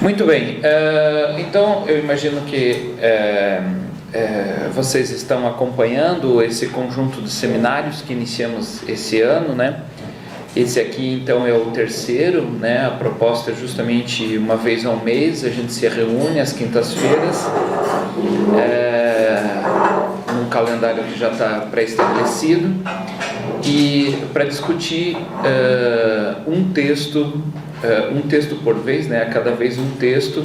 Muito bem, então eu imagino que vocês estão acompanhando esse conjunto de seminários que iniciamos esse ano, né? Esse aqui então é o terceiro, né? A proposta é justamente uma vez ao mês, a gente se reúne às quintas-feiras, num calendário que já está pré-estabelecido, e para discutir um texto por vez, né? A cada vez um texto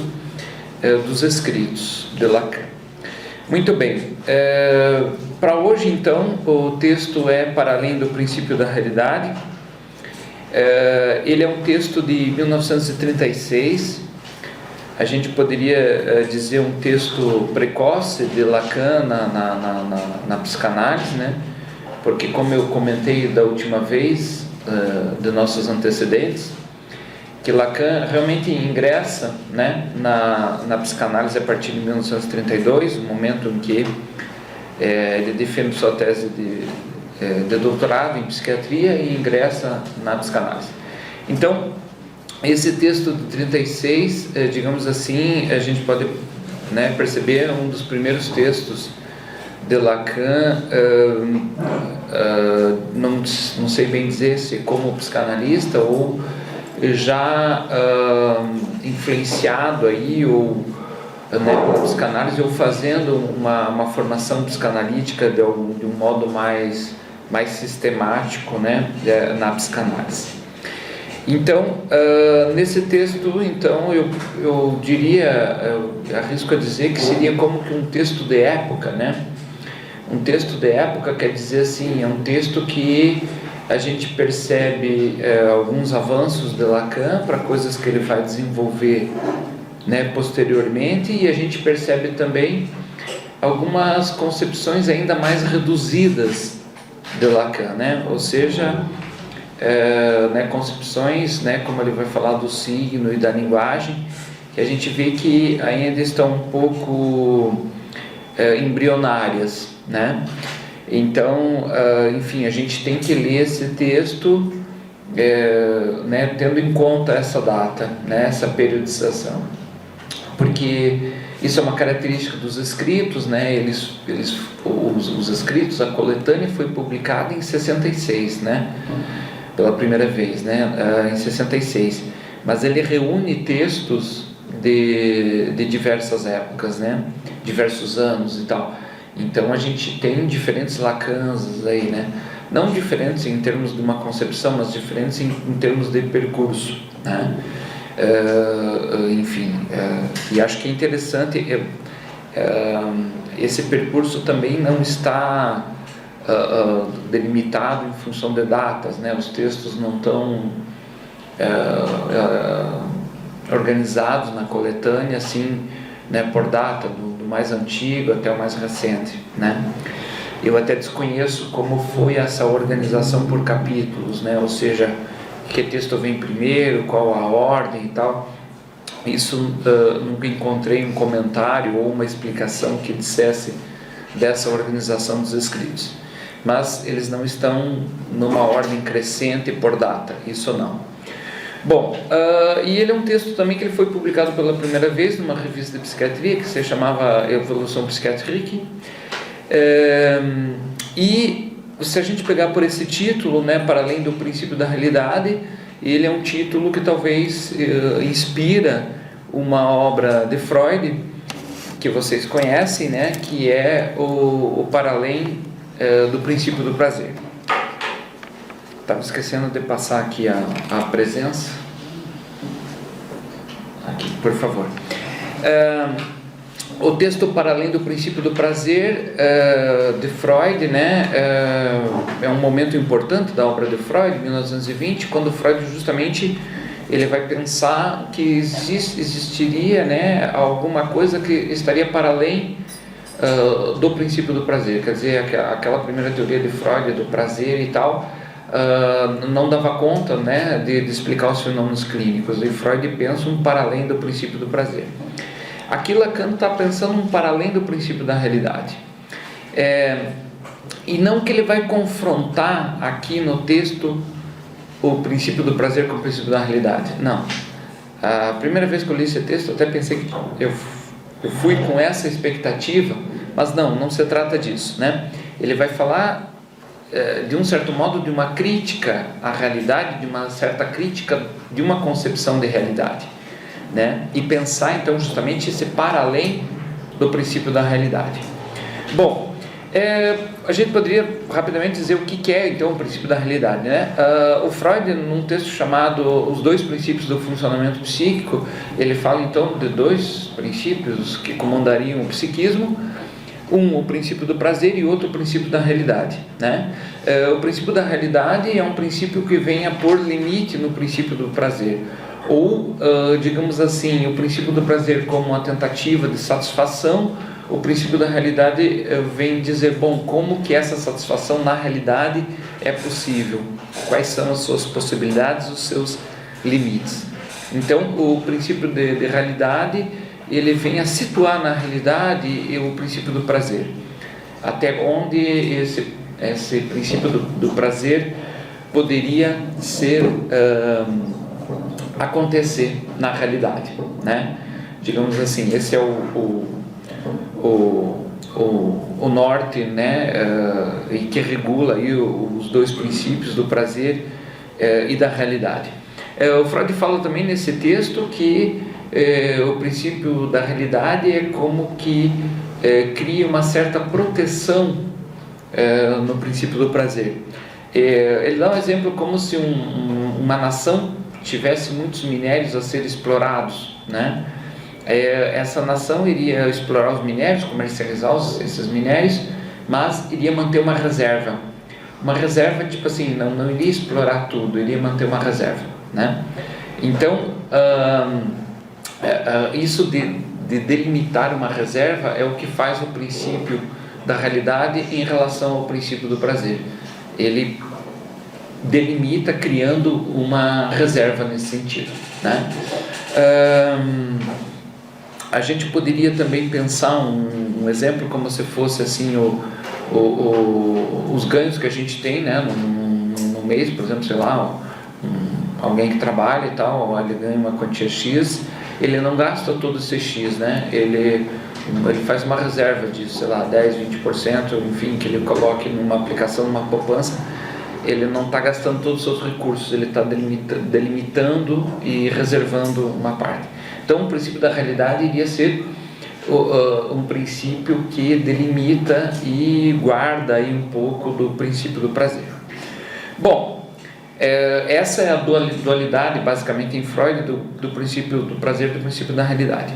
dos escritos de Lacan. Muito bem, para hoje então o texto é Para Além do Princípio da Realidade. Ele é um texto de 1936, a gente poderia dizer um texto precoce de Lacan na psicanálise, né? Porque, como eu comentei da última vez, de nossos antecedentes, que Lacan realmente ingressa, né, na psicanálise a partir de 1932, o momento em que ele defende sua tese de doutorado em psiquiatria e ingressa na psicanálise. Então, esse texto de 36, digamos assim, a gente pode, né, perceber um dos primeiros textos de Lacan, não sei bem dizer se como psicanalista ou já influenciado aí, ou pela psicanálise, ou fazendo uma formação psicanalítica de um modo mais sistemático, né, na psicanálise. Então, nesse texto, então, eu diria, arrisco a dizer que seria como que um texto de época, né? Um texto de época quer dizer assim, é um texto que a gente percebe alguns avanços de Lacan para coisas que ele vai desenvolver, né, posteriormente, e a gente percebe também algumas concepções ainda mais reduzidas de Lacan, né? Ou seja, né, concepções, né, como ele vai falar do signo e da linguagem, que a gente vê que ainda estão um pouco embrionárias, né? Então, enfim, a gente tem que ler esse texto, né, tendo em conta essa data, né, essa periodização, porque isso é uma característica dos escritos, né? Os escritos, a coletânea foi publicada em 66, né? Pela primeira vez, né? Em 66, mas ele reúne textos de diversas épocas, né? Diversos anos e tal. Então a gente tem diferentes Lacans aí, né? Não diferentes em termos de uma concepção, mas diferentes em termos de percurso, né? Enfim, e acho que é interessante, esse percurso também não está delimitado em função de datas, né? Os textos não estão organizados na coletânea assim, né, por data, do mais antigo até o mais recente, né? Eu até desconheço como foi essa organização por capítulos, né? Ou seja, que texto vem primeiro, qual a ordem e tal. Isso nunca encontrei um comentário ou uma explicação que dissesse dessa organização dos escritos, mas eles não estão numa ordem crescente por data, isso não. Bom, e ele é um texto também que ele foi publicado pela primeira vez numa revista de psiquiatria que se chamava Evolution Psychiatrique, e se a gente pegar por esse título, né, Para Além do Princípio da Realidade, ele é um título que talvez inspira uma obra de Freud que vocês conhecem, né, que é o Para Além do Princípio do Prazer. Estava esquecendo de passar aqui a presença. Aqui, por favor. O texto Para Além do Princípio do Prazer, de Freud, né, é um momento importante da obra de Freud, 1920, quando Freud justamente ele vai pensar que existiria, né, alguma coisa que estaria para além do princípio do prazer. Quer dizer, aquela primeira teoria de Freud do prazer e tal, não dava conta, né, de explicar os fenômenos clínicos, e Freud pensa um para além do princípio do prazer. Aqui Lacan está pensando um para além do princípio da realidade, e não que ele vai confrontar aqui no texto o princípio do prazer com o princípio da realidade, não. A primeira vez que eu li esse texto, eu até pensei que eu fui com essa expectativa, mas não se trata disso, né? Ele vai falar, de um certo modo, de uma crítica à realidade, de uma certa crítica de uma concepção de realidade, né? E pensar, então, justamente esse para além do princípio da realidade. Bom, a gente poderia rapidamente dizer o que é, então, o princípio da realidade, né? O Freud, num texto chamado Os Dois Princípios do Funcionamento Psíquico, ele fala, então, de dois princípios que comandariam o psiquismo. O princípio do prazer e outro, o princípio da realidade, né? O princípio da realidade é um princípio que vem a pôr limite no princípio do prazer, ou, digamos assim, o princípio do prazer como uma tentativa de satisfação. O princípio da realidade vem dizer, bom, como que essa satisfação na realidade é possível, quais são as suas possibilidades, os seus limites. Então, o princípio de realidade, ele vem a situar na realidade o princípio do prazer, até onde esse princípio do prazer poderia acontecer na realidade, né? Digamos assim, esse é o norte, né, e que regula aí os dois princípios do prazer e da realidade. O Freud fala também nesse texto que o princípio da realidade é como que cria uma certa proteção no princípio do prazer. Ele dá um exemplo como se uma nação tivesse muitos minérios a ser explorados, né? Essa nação iria explorar os minérios, comercializar esses minérios, mas iria manter uma reserva, tipo assim, não iria explorar tudo, iria manter uma reserva, né? Então, isso de delimitar uma reserva é o que faz o princípio da realidade em relação ao princípio do prazer. Ele delimita, criando uma reserva nesse sentido, né? A gente poderia também pensar um exemplo como se fosse assim os ganhos que a gente tem, né, no mês, por exemplo, sei lá, alguém que trabalha e tal, ele ganha uma quantia X, ele não gasta todo esse X, né? Ele faz uma reserva de, sei lá, 10, 20%, enfim, que ele coloque numa aplicação, numa poupança. Ele não está gastando todos os seus recursos, ele está delimitando e reservando uma parte. Então, o princípio da realidade iria ser um princípio que delimita e guarda aí um pouco do princípio do prazer. Bom, essa é a dualidade, basicamente, em Freud, do princípio do prazer e do princípio da realidade.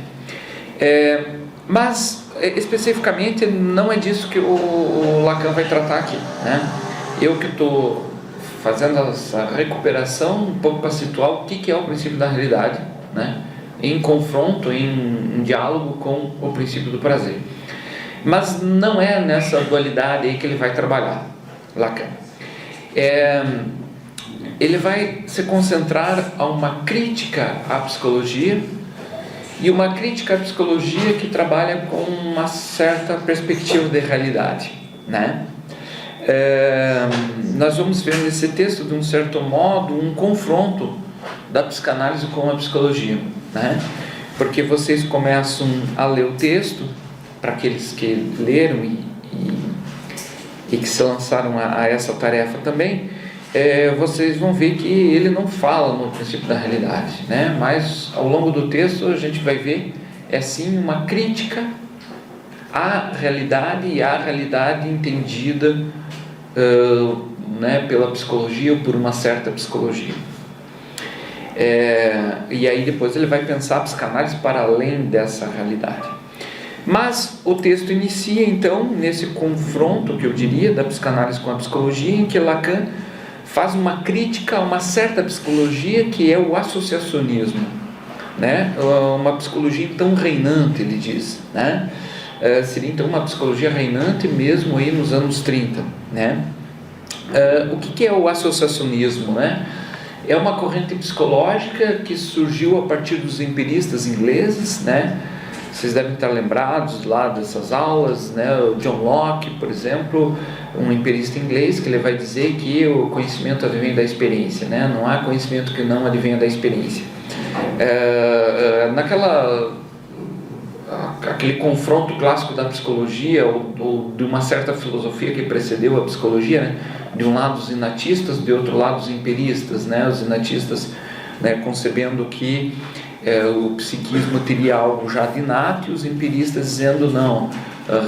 Mas, especificamente, não é disso que o Lacan vai tratar aqui, né? Eu que estou fazendo essa recuperação um pouco para situar o que é o princípio da realidade, né? Em confronto, em diálogo com o princípio do prazer. Mas não é nessa dualidade aí que ele vai trabalhar, Lacan. Ele vai se concentrar a uma crítica à psicologia, e uma crítica à psicologia que trabalha com uma certa perspectiva de realidade, né? Nós vamos ver nesse texto, de um certo modo, um confronto da psicanálise com a psicologia, né? Porque vocês começam a ler o texto, para aqueles que leram e que se lançaram a essa tarefa também, vocês vão ver que ele não fala no princípio da realidade, né? Mas ao longo do texto a gente vai ver, sim uma crítica à realidade, e à realidade entendida né, pela psicologia, ou por uma certa psicologia. E aí depois ele vai pensar a psicanálise para além dessa realidade. Mas o texto inicia então nesse confronto, que eu diria, da psicanálise com a psicologia, em que Lacan faz uma crítica a uma certa psicologia, que é o associacionismo, né? Uma psicologia então reinante, ele diz, né? Seria então uma psicologia reinante mesmo aí nos anos 30, né? O que é o associacionismo, né? É uma corrente psicológica que surgiu a partir dos empiristas ingleses, né? Vocês devem estar lembrados lá dessas aulas, né? O John Locke, por exemplo, um empirista inglês, que ele vai dizer que o conhecimento advém da experiência, né? Não há conhecimento que não advenha da experiência. Aquele confronto clássico da psicologia ou de uma certa filosofia que precedeu a psicologia, né? De um lado os inatistas, de outro lado os empiristas, né? Os inatistas, né, concebendo que o psiquismo teria algo já de inato, e os empiristas dizendo não,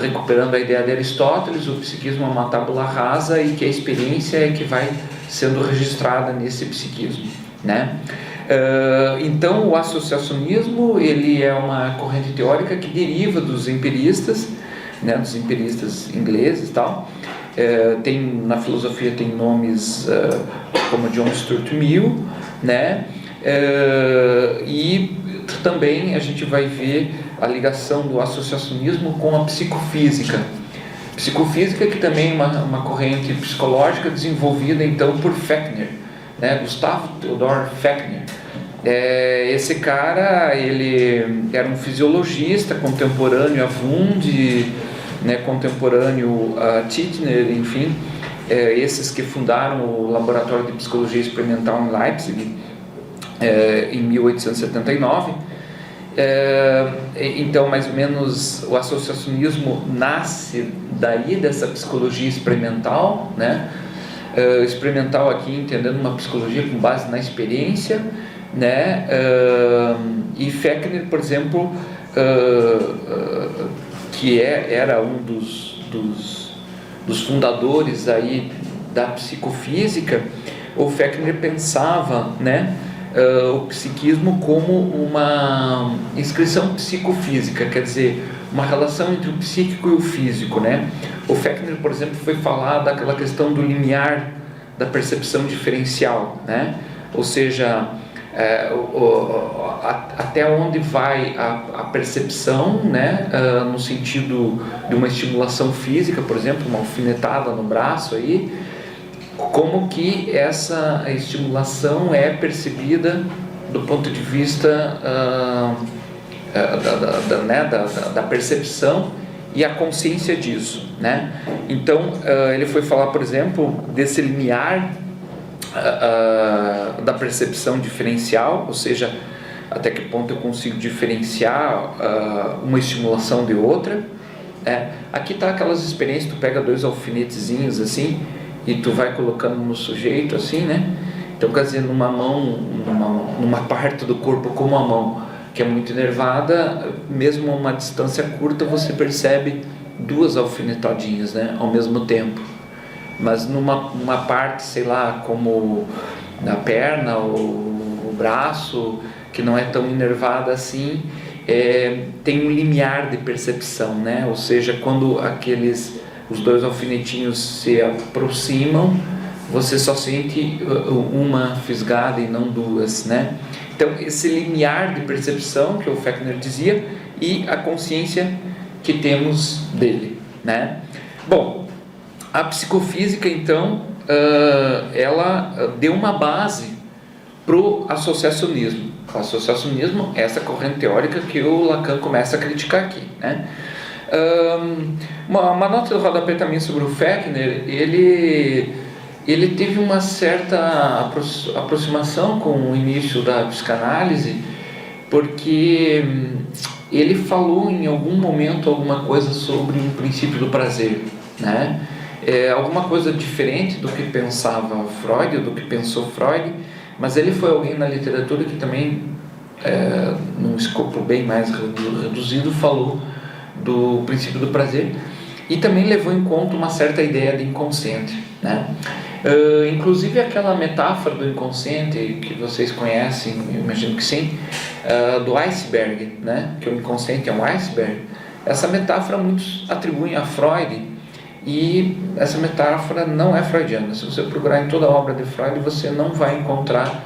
recuperando a ideia de Aristóteles, o psiquismo é uma tábula rasa e que a experiência é que vai sendo registrada nesse psiquismo, né? Então o associacionismo ele é uma corrente teórica que deriva dos empiristas, né, dos empiristas ingleses e tal. Na filosofia tem nomes como John Stuart Mill, né? E também a gente vai ver a ligação do associacionismo com a psicofísica. Psicofísica que também é uma corrente psicológica desenvolvida então por Fechner, né? Gustavo Theodor Fechner. Esse cara, ele era um fisiologista contemporâneo a Wundt, né? Contemporâneo a Titchener, enfim, esses que fundaram o Laboratório de Psicologia Experimental em Leipzig em 1879. Então, mais ou menos, o associacionismo nasce daí, dessa psicologia experimental, né? Experimental aqui, entendendo uma psicologia com base na experiência, né? E Fechner, por exemplo, que era um dos fundadores aí da psicofísica, o Fechner pensava, né, o psiquismo como uma inscrição psicofísica, quer dizer, uma relação entre o psíquico e o físico, né? O Fechner, por exemplo, foi falar daquela questão do limiar da percepção diferencial, né? Ou seja, até onde vai a percepção, né? No sentido de uma estimulação física, por exemplo, uma alfinetada no braço aí, como que essa estimulação é percebida do ponto de vista da percepção e a consciência disso, né? Então, ele foi falar, por exemplo, desse limiar da percepção diferencial, ou seja, até que ponto eu consigo diferenciar uma estimulação de outra. Aqui está aquelas experiências, tu pega 2 alfinetezinhos assim, e tu vai colocando no sujeito assim, né? Então, quer dizer, numa mão, numa parte do corpo como a mão, que é muito inervada, mesmo a uma distância curta, você percebe 2 alfinetadinhas, né? Ao mesmo tempo. Mas numa parte, sei lá, como na perna ou o braço, que não é tão inervada assim, tem um limiar de percepção, né? Ou seja, quando os 2 alfinetinhos se aproximam, você só sente uma fisgada e não 2, né? Então, esse limiar de percepção que o Fechner dizia e a consciência que temos dele, né? Bom, a psicofísica, então, ela deu uma base para o associacionismo. O associacionismo é essa corrente teórica que o Lacan começa a criticar aqui, né? Uma nota do rodapé também sobre o Fechner, ele teve uma certa aproximação com o início da psicanálise, porque ele falou em algum momento alguma coisa sobre um princípio do prazer, né? Alguma coisa diferente do que pensava Freud, do que pensou Freud, mas ele foi alguém na literatura que também, num escopo bem mais reduzido, falou do princípio do prazer e também levou em conta uma certa ideia de inconsciente, né? Inclusive aquela metáfora do inconsciente que vocês conhecem, eu imagino que sim, do iceberg, né? Que o inconsciente é um iceberg. Essa metáfora muitos atribuem a Freud, e essa metáfora não é freudiana. Se você procurar em toda a obra de Freud, você não vai encontrar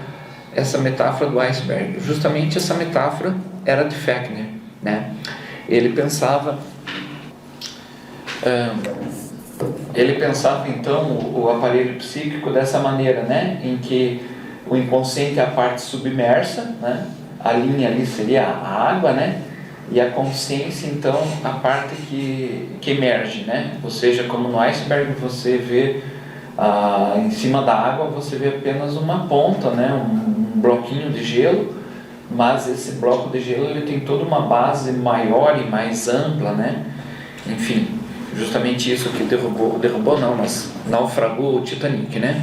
essa metáfora do iceberg. Justamente essa metáfora era de Fechner, né? Ele pensava então o aparelho psíquico dessa maneira, né? Em que o inconsciente é a parte submersa, né? A linha ali seria a água, né? E a consciência, então, a parte que emerge, né? Ou seja, como no iceberg você vê em cima da água, você vê apenas uma ponta, né? Um bloquinho de gelo, mas esse bloco de gelo ele tem toda uma base maior e mais ampla, né? Enfim, justamente isso que derrubou não, mas naufragou o Titanic, né?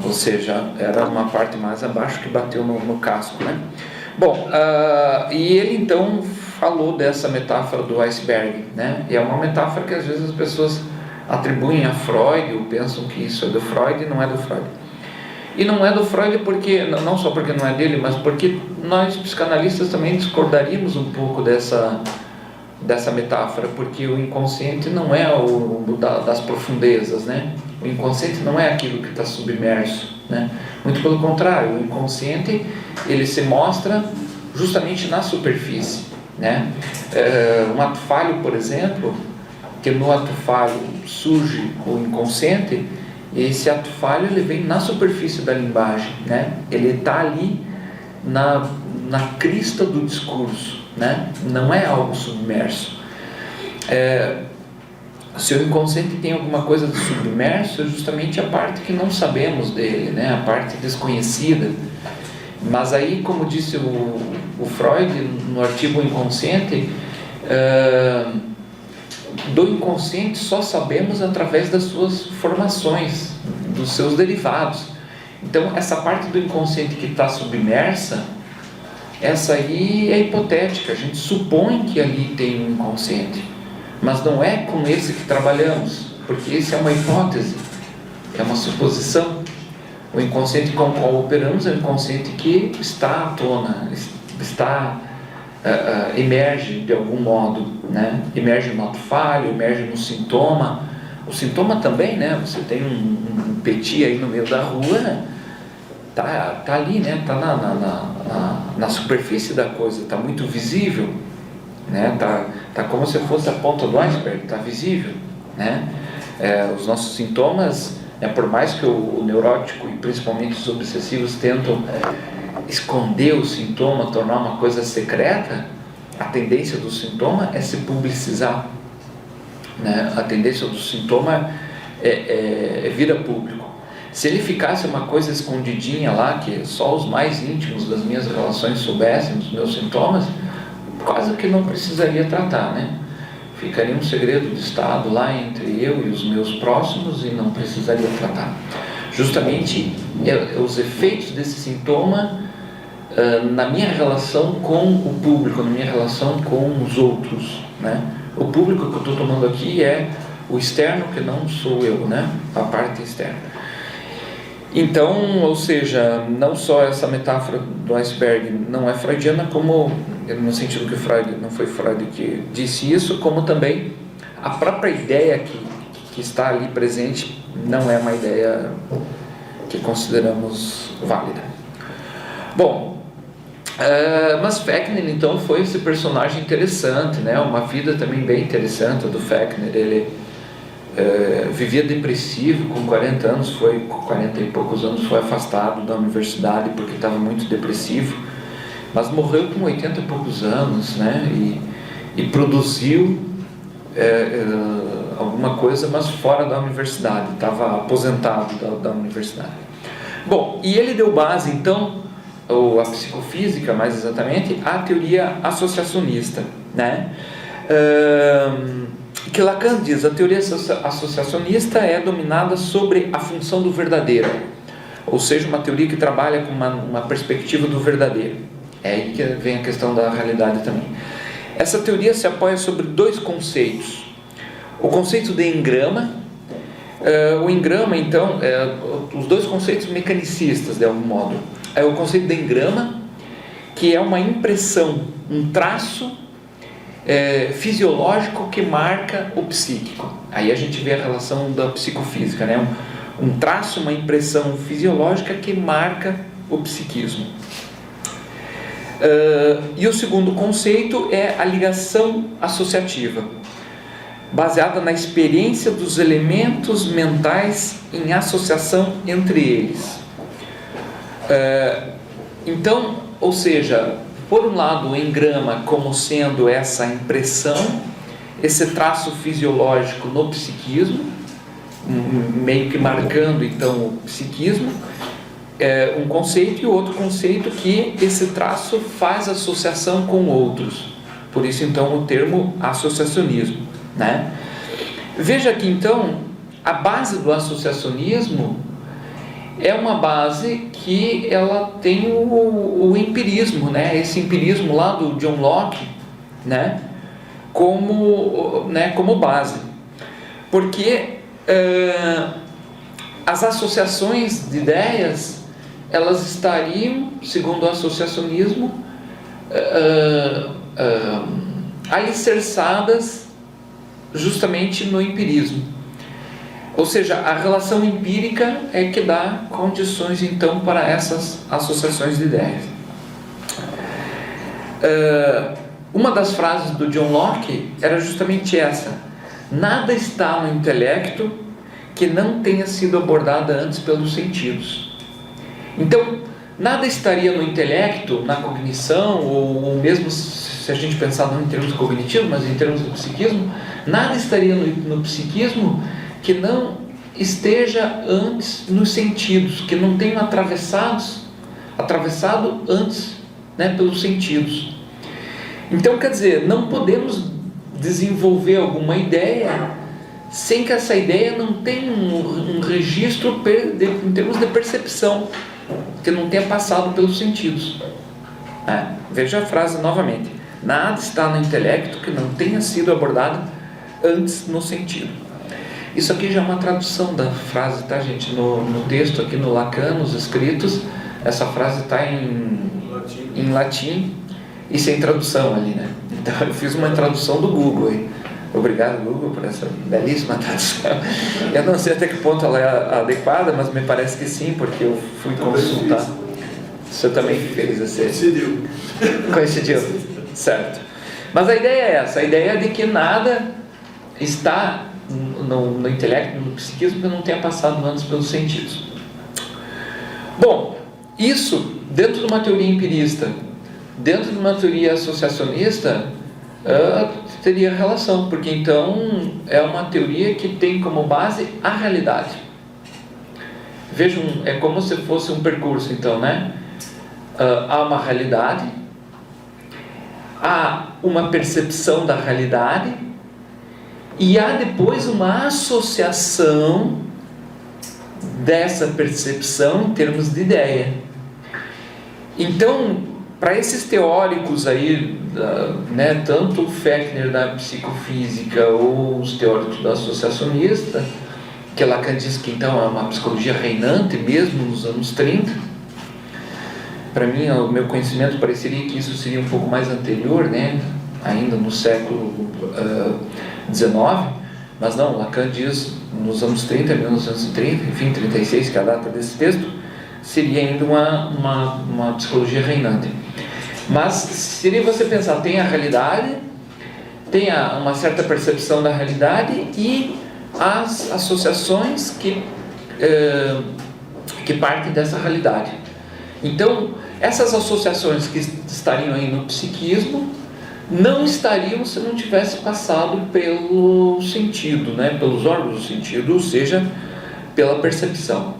Ou seja, era uma parte mais abaixo que bateu no casco, né? Bom, e ele então falou dessa metáfora do iceberg, né? E é uma metáfora que às vezes as pessoas atribuem a Freud ou pensam que isso é do Freud e não é do Freud. E não é do Freud porque, não só porque não é dele, mas porque nós psicanalistas também discordaríamos um pouco dessa metáfora, porque o inconsciente não é das profundezas, né? O inconsciente não é aquilo que está submerso, né? Muito pelo contrário, o inconsciente ele se mostra justamente na superfície, né? Um ato falho, por exemplo, que no ato falho surge o inconsciente, e esse ato falho ele vem na superfície da linguagem, né? Ele está ali na crista do discurso, né? Não é algo submerso. Se o inconsciente tem alguma coisa de submerso, é justamente a parte que não sabemos dele, né? A parte desconhecida. Mas aí, como disse o Freud no artigo Inconsciente, do inconsciente só sabemos através das suas formações, dos seus derivados. Então, essa parte do inconsciente que está submersa, essa aí é hipotética, a gente supõe que ali tem um inconsciente, mas não é com esse que trabalhamos, porque esse é uma hipótese, é uma suposição. O inconsciente com o qual operamos é o inconsciente que está à tona, emerge de algum modo, né? Emerge no ato falho, emerge no sintoma. O sintoma também, né? Você tem um petit aí no meio da rua, tá ali, né? Tá na superfície da coisa, tá muito visível, né? Tá como se fosse a ponta do iceberg, tá visível, né? Os nossos sintomas, por mais que o neurótico e principalmente os obsessivos tentam esconder o sintoma, tornar uma coisa secreta, a tendência do sintoma é se publicizar, né? A tendência do sintoma é vir a público. Se ele ficasse uma coisa escondidinha lá, que só os mais íntimos das minhas relações soubessem dos meus sintomas, quase que não precisaria tratar, né? Ficaria um segredo de Estado lá entre eu e os meus próximos e não precisaria tratar. Justamente os efeitos desse sintoma na minha relação com o público, na minha relação com os outros, né? O público que eu estou tomando aqui é o externo, que não sou eu, né? A parte externa. Então, ou seja, não só essa metáfora do iceberg não é freudiana, como no sentido que Freud, não foi Freud que disse isso, como também a própria ideia que está ali presente não é uma ideia que consideramos válida. Bom, mas Fechner então foi esse personagem interessante, né? Uma vida também bem interessante do Fechner. Ele vivia depressivo, com 40 anos, 40 e poucos anos, foi afastado da universidade porque estava muito depressivo, mas morreu com 80 e poucos anos, né? E produziu alguma coisa, mas fora da universidade, estava aposentado da universidade. Bom, e ele deu base então, ou a psicofísica mais exatamente, à teoria associacionista, né? Que Lacan diz, a teoria associacionista é dominada sobre a função do verdadeiro, ou seja, uma teoria que trabalha com uma perspectiva do verdadeiro. É aí que vem a questão da realidade também. Essa teoria se apoia sobre dois conceitos: o conceito de engrama, o engrama então, os dois conceitos mecanicistas de algum modo. É o conceito de engrama, que é uma impressão, um traço fisiológico que marca o psíquico. Aí a gente vê a relação da psicofísica, né? Um traço, uma impressão fisiológica que marca o psiquismo. E o segundo conceito é a ligação associativa, baseada na experiência dos elementos mentais em associação entre eles. Então, ou seja, por um lado, o engrama como sendo essa impressão, esse traço fisiológico no psiquismo, meio que marcando então o psiquismo, um conceito, e o outro conceito que esse traço faz associação com outros. Por isso, então, o termo associacionismo, né? Veja que, então, a base do associacionismo é uma base que ela tem o empirismo, né? Esse empirismo lá do John Locke, né? Como base. Porque as associações de ideias, elas estariam, segundo o associacionismo, alicerçadas justamente no empirismo. Ou seja, a relação empírica é que dá condições, então, para essas associações de ideias. Uma das frases do John Locke era justamente essa: nada está no intelecto que não tenha sido abordada antes pelos sentidos. Então, nada estaria no intelecto, na cognição, ou mesmo se a gente pensar não em termos cognitivos, mas em termos do psiquismo, nada estaria no psiquismo que não esteja antes nos sentidos, que não tenha atravessado antes, né, pelos sentidos. Então, quer dizer, não podemos desenvolver alguma ideia sem que essa ideia não tenha um registro em termos de percepção, que não tenha passado pelos sentidos. Veja a frase novamente: nada está no intelecto que não tenha sido abordado antes no sentido. Isso aqui já é uma tradução da frase, tá, gente? No texto aqui no Lacan, nos escritos, essa frase está em latim e sem tradução ali, né? Então eu fiz uma tradução do Google aí. Obrigado, Google, por essa belíssima tradução. Eu não sei até que ponto ela é adequada, mas me parece que sim, porque eu fui consultar. Você também fez esse... Coincidiu. Certo. Mas a ideia é essa, a ideia é de que nada está no intelecto, no psiquismo, que não tenha passado antes pelos sentidos. Bom, isso dentro de uma teoria empirista, dentro de uma teoria associacionista, teria relação, porque então é uma teoria que tem como base a realidade. Vejam, é como se fosse um percurso, então, né? Há uma realidade, há uma percepção da realidade, e há depois uma associação dessa percepção em termos de ideia. Então, para esses teóricos aí, né, tanto o Fechner da psicofísica ou os teóricos do associacionista, que Lacan diz que então é uma psicologia reinante mesmo nos anos 30, para mim, o meu conhecimento pareceria que isso seria um pouco mais anterior, né, ainda no século XIX, mas não, Lacan diz nos anos 30, 1930, enfim, 36, que é a data desse texto, seria ainda uma psicologia reinante. Mas seria você pensar, tem a realidade, tem uma certa percepção da realidade e as associações que partem dessa realidade. Então, essas associações que estariam aí no psiquismo não estariam se não tivesse passado pelo sentido, né? Pelos órgãos do sentido, ou seja, pela percepção.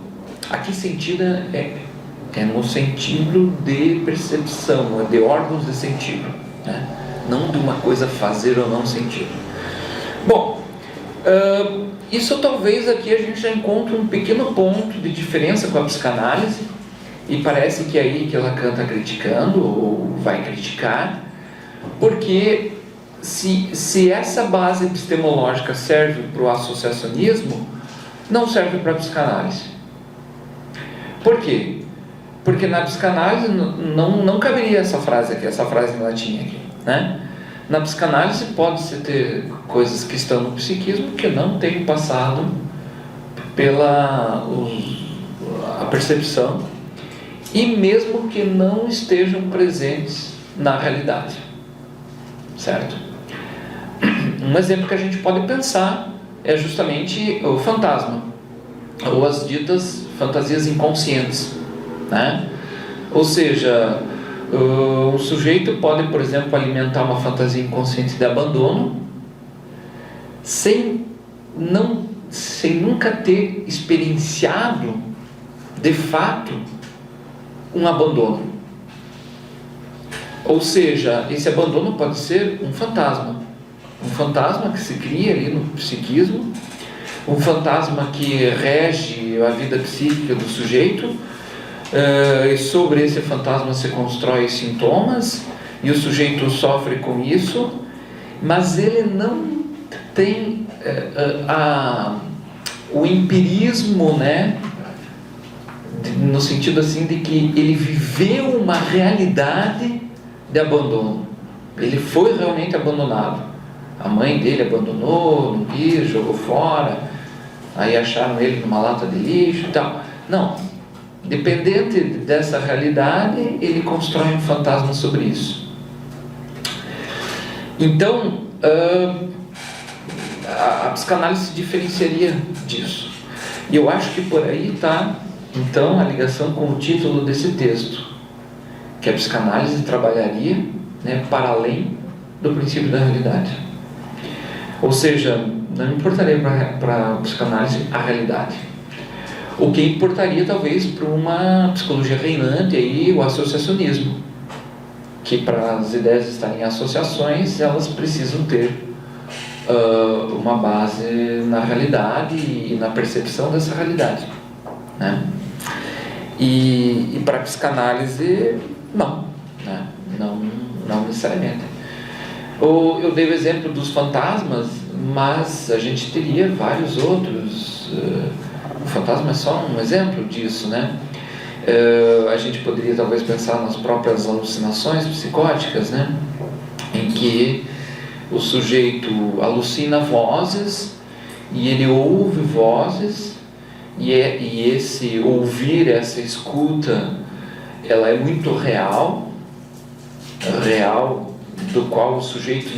Aqui sentido é no sentido de percepção, de órgãos de sentido, né? Não de uma coisa fazer ou não sentido. Bom, isso talvez aqui a gente já encontre um pequeno ponto de diferença com a psicanálise, e parece que é aí que Lacan está criticando, ou vai criticar, porque se essa base epistemológica serve para o associacionismo, não serve para a psicanálise. Por quê? Porque na psicanálise não caberia essa frase aqui, essa frase em latim aqui, né? Na psicanálise pode-se ter coisas que estão no psiquismo que não têm passado pela a percepção, e mesmo que não estejam presentes na realidade, certo? Um exemplo que a gente pode pensar é justamente o fantasma, ou as ditas fantasias inconscientes, né? Ou seja, um sujeito pode, por exemplo, alimentar uma fantasia inconsciente de abandono sem nunca ter experienciado de fato um abandono. Ou seja, esse abandono pode ser um fantasma que se cria ali no psiquismo, um fantasma que rege a vida psíquica do sujeito, e sobre esse fantasma se constrói sintomas, e o sujeito sofre com isso, mas ele não tem o empirismo, né, no sentido assim de que ele viveu uma realidade de abandono. Ele foi realmente abandonado. A mãe dele abandonou, não quis, jogou fora, aí acharam ele numa lata de lixo e tal. Não, dependente dessa realidade, ele constrói um fantasma sobre isso. Então, a psicanálise se diferenciaria disso. E eu acho que por aí está, então, a ligação com o título desse texto, que a psicanálise trabalharia, né, para além do princípio da realidade. Ou seja, não importaria para a psicanálise a realidade. O que importaria talvez para uma psicologia reinante aí, o associacionismo, que para as ideias estarem em associações, elas precisam ter uma base na realidade e na percepção dessa realidade, né? E para a psicanálise, não, né? Não necessariamente. Eu dei o exemplo dos fantasmas, mas a gente teria vários outros. O fantasma é só um exemplo disso, né? A gente poderia talvez pensar nas próprias alucinações psicóticas, né? Em que o sujeito alucina vozes e ele ouve vozes, e esse ouvir, essa escuta, ela é muito real, do qual o sujeito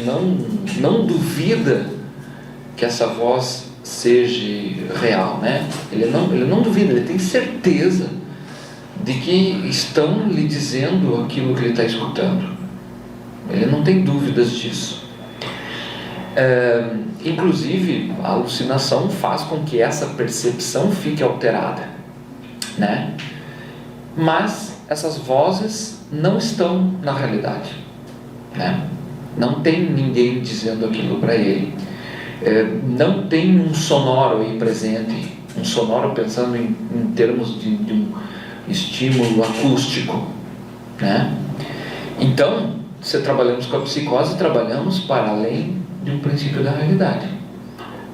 não duvida que essa voz seja real, né? Ele não duvida, ele tem certeza de que estão lhe dizendo aquilo que ele está escutando. Ele não tem dúvidas disso. Inclusive, a alucinação faz com que essa percepção fique alterada, né? Mas essas vozes não estão na realidade, né? Não tem ninguém dizendo aquilo para ele. Não tem um sonoro aí presente, um sonoro pensando em termos de um estímulo acústico, né? Então, se trabalhamos com a psicose, trabalhamos para além de um princípio da realidade.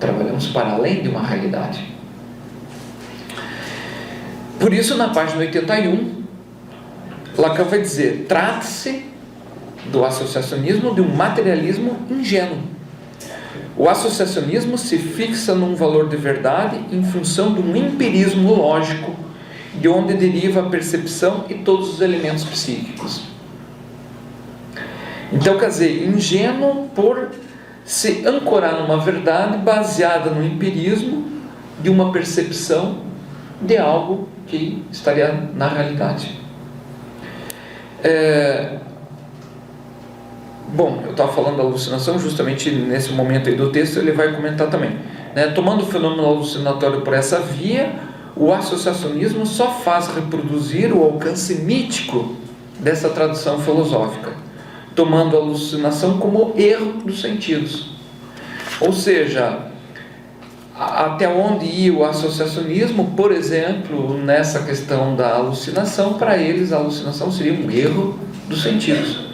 Trabalhamos para além de uma realidade. Por isso, na página 81, Lacan vai dizer: trata-se do associacionismo de um materialismo ingênuo. O associacionismo se fixa num valor de verdade em função de um empirismo lógico, de onde deriva a percepção e todos os elementos psíquicos. Então, quer dizer, ingênuo por se ancorar numa verdade baseada no empirismo de uma percepção de algo que estaria na realidade. Bom, eu estava falando da alucinação, justamente nesse momento aí do texto ele vai comentar também, né? Tomando o fenômeno alucinatório por essa via, o associacionismo só faz reproduzir o alcance mítico dessa tradução filosófica, tomando a alucinação como erro dos sentidos. Ou seja, até onde ia o associacionismo, por exemplo, nessa questão da alucinação, para eles a alucinação seria um erro dos sentidos.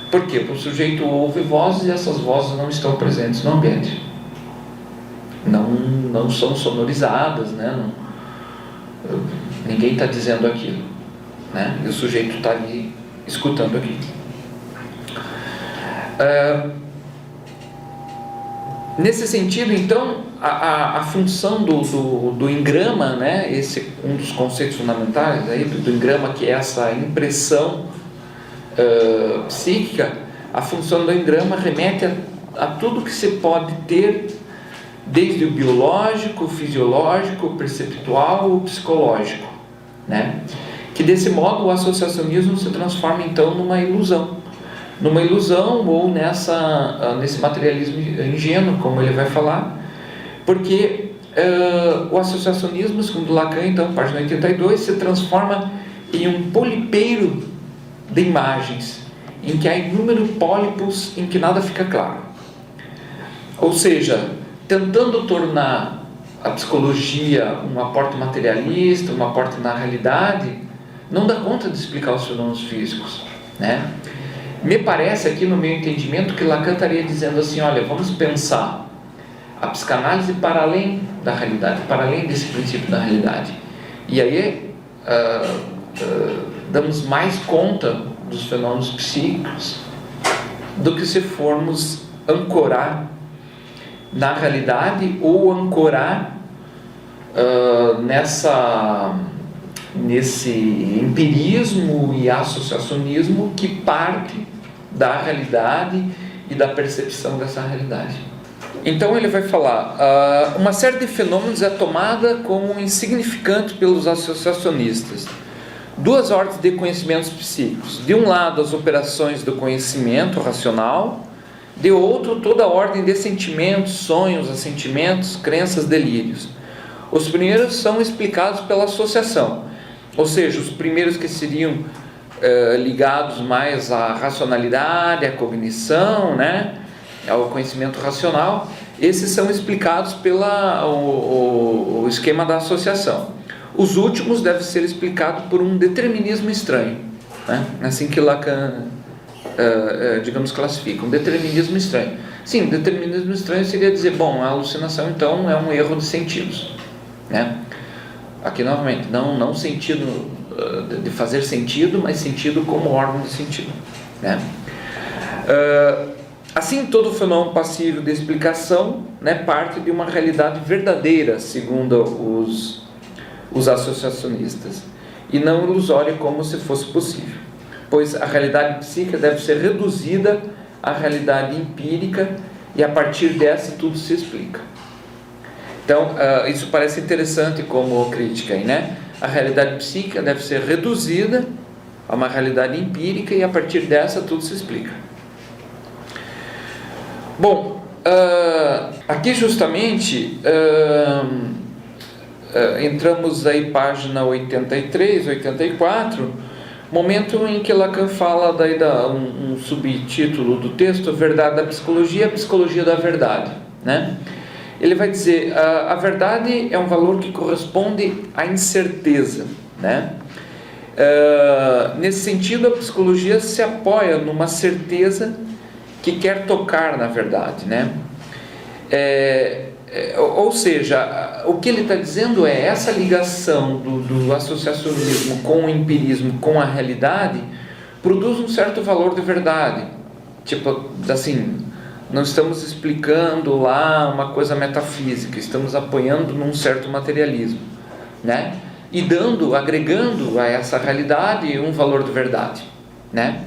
Por quê? Porque o sujeito ouve vozes e essas vozes não estão presentes no ambiente. Não são sonorizadas, né? Ninguém está dizendo aquilo, né? E o sujeito está ali escutando aquilo. Nesse sentido, então, a função do engrama, né? Esse um dos conceitos fundamentais aí, do engrama, que é essa impressão psíquica, a função do engrama remete a tudo que se pode ter, desde o biológico, o fisiológico, o perceptual, o psicológico, né? Que desse modo o associacionismo se transforma então numa ilusão ou nesse materialismo ingênuo, como ele vai falar, porque o associacionismo, segundo Lacan, então, página 82, se transforma em um polipeiro de imagens, em que há inúmeros pólipos em que nada fica claro. Ou seja, tentando tornar a psicologia um aporte materialista, um aporte na realidade, não dá conta de explicar os fenômenos físicos, né? Me parece aqui, no meu entendimento, que Lacan estaria dizendo assim: olha, vamos pensar a psicanálise para além da realidade, para além desse princípio da realidade. E aí damos mais conta dos fenômenos psíquicos do que se formos ancorar na realidade ou ancorar nesse empirismo e associacionismo que parte da realidade e da percepção dessa realidade. Então ele vai falar, uma série de fenômenos é tomada como insignificante pelos associacionistas. Duas ordens de conhecimentos psíquicos: de um lado as operações do conhecimento racional, de outro toda a ordem de sentimentos, sonhos, assentimentos, crenças, delírios. Os primeiros são explicados pela associação, ou seja, os primeiros que seriam ligados mais à racionalidade, à cognição, né, ao conhecimento racional, esses são explicados pelo esquema da associação. Os últimos devem ser explicados por um determinismo estranho, né? Assim que Lacan, digamos, classifica, um determinismo estranho. Sim, determinismo estranho seria dizer, bom, a alucinação então é um erro de sentidos, né? Aqui novamente, não sentido de fazer sentido, mas sentido como órgão de sentido, né? Assim, todo fenômeno passível de explicação, né, parte de uma realidade verdadeira, segundo os associacionistas, e não ilusória como se fosse possível, pois a realidade psíquica deve ser reduzida à realidade empírica e a partir dessa tudo se explica. Então, isso parece interessante como crítica aí, né? A realidade psíquica deve ser reduzida a uma realidade empírica e a partir dessa tudo se explica. Bom, aqui justamente entramos aí página 83, 84, momento em que Lacan fala daí um subtítulo do texto, Verdade da Psicologia, a Psicologia da Verdade, né? Ele vai dizer, a verdade é um valor que corresponde à incerteza, né? Nesse sentido, a psicologia se apoia numa certeza que quer tocar na verdade, né? Ou seja, o que ele está dizendo é essa ligação do associacionismo com o empirismo, com a realidade, produz um certo valor de verdade. Tipo, assim, não estamos explicando lá uma coisa metafísica, estamos apoiando num certo materialismo, né? E agregando a essa realidade um valor de verdade, né?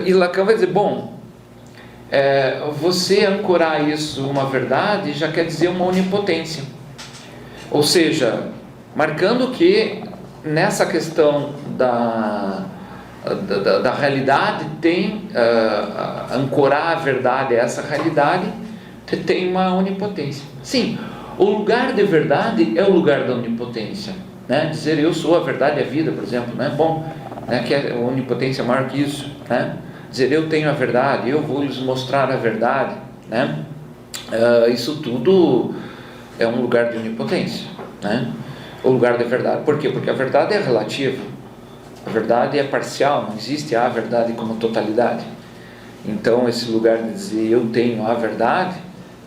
E Lacan vai dizer, bom, você ancorar isso uma verdade já quer dizer uma onipotência, ou seja, marcando que nessa questão da realidade tem ancorar a verdade a essa realidade tem uma onipotência. Sim, o lugar de verdade é o lugar da onipotência, né? Dizer eu sou a verdade e a vida, por exemplo, né? Bom, né? Que é onipotência maior que isso, né? Dizer eu tenho a verdade, eu vou lhes mostrar a verdade, né? Isso tudo é um lugar de onipotência, né? O lugar da verdade. Por quê? Porque a verdade é relativa, a verdade é parcial, não existe a verdade como totalidade. Então esse lugar de dizer eu tenho a verdade,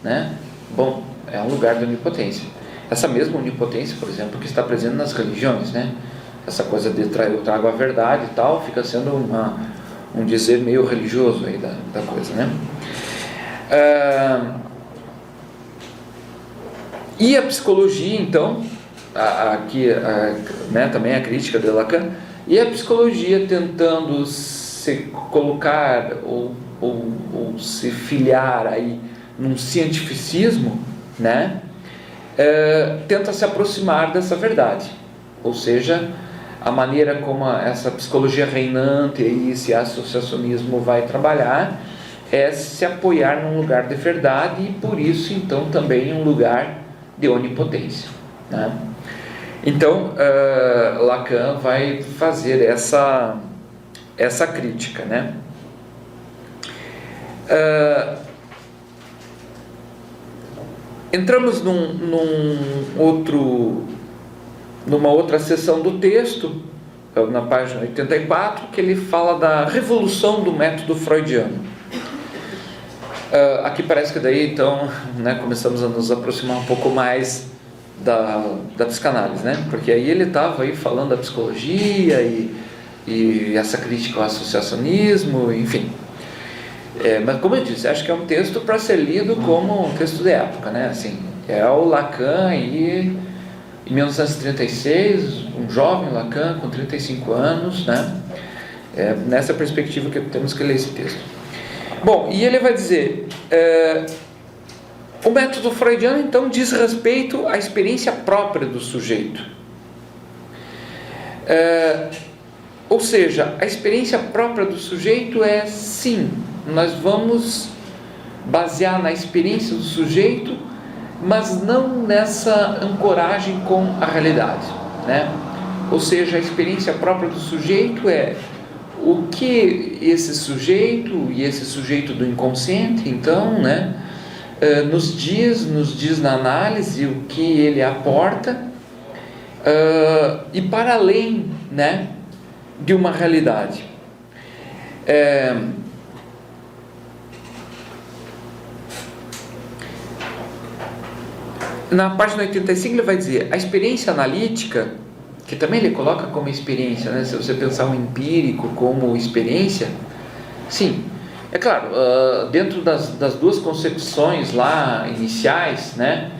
né? Bom, é um lugar de onipotência. Essa mesma onipotência, por exemplo, que está presente nas religiões, né? Essa coisa de eu trago a verdade e tal, fica sendo um dizer meio religioso aí da coisa, né? E a psicologia, então, aqui né, também a crítica de Lacan, e a psicologia tentando se colocar ou se filiar aí num cientificismo, né? Tenta se aproximar dessa verdade, ou seja, a maneira como essa psicologia reinante e esse associacionismo vai trabalhar é se apoiar num lugar de verdade e por isso então também um lugar de onipotência, né? Então, Lacan vai fazer essa crítica, né? Entramos numa outra seção do texto, na página 84, que ele fala da revolução do método freudiano. Aqui parece que daí, então, né, começamos a nos aproximar um pouco mais da psicanálise, né? Porque aí ele estava aí falando da psicologia e essa crítica ao associacionismo, enfim. Mas como eu disse, acho que é um texto para ser lido como um texto de época, né? Assim, é o Lacan aí, em 1936, um jovem Lacan com 35 anos, né? Nessa perspectiva que temos que ler esse texto. Bom, e ele vai dizer, o método freudiano então diz respeito à experiência própria do sujeito. Ou seja, a experiência própria do sujeito é sim, nós vamos basear na experiência do sujeito, mas não nessa ancoragem com a realidade, né? Ou seja, a experiência própria do sujeito é o que esse sujeito e esse sujeito do inconsciente, então, né, nos diz na análise o que ele aporta, e para além, né, de uma realidade. Na página 85 ele vai dizer, a experiência analítica, que também ele coloca como experiência, né? Se você pensar o empírico como experiência, sim, é claro, dentro das duas concepções lá iniciais, né?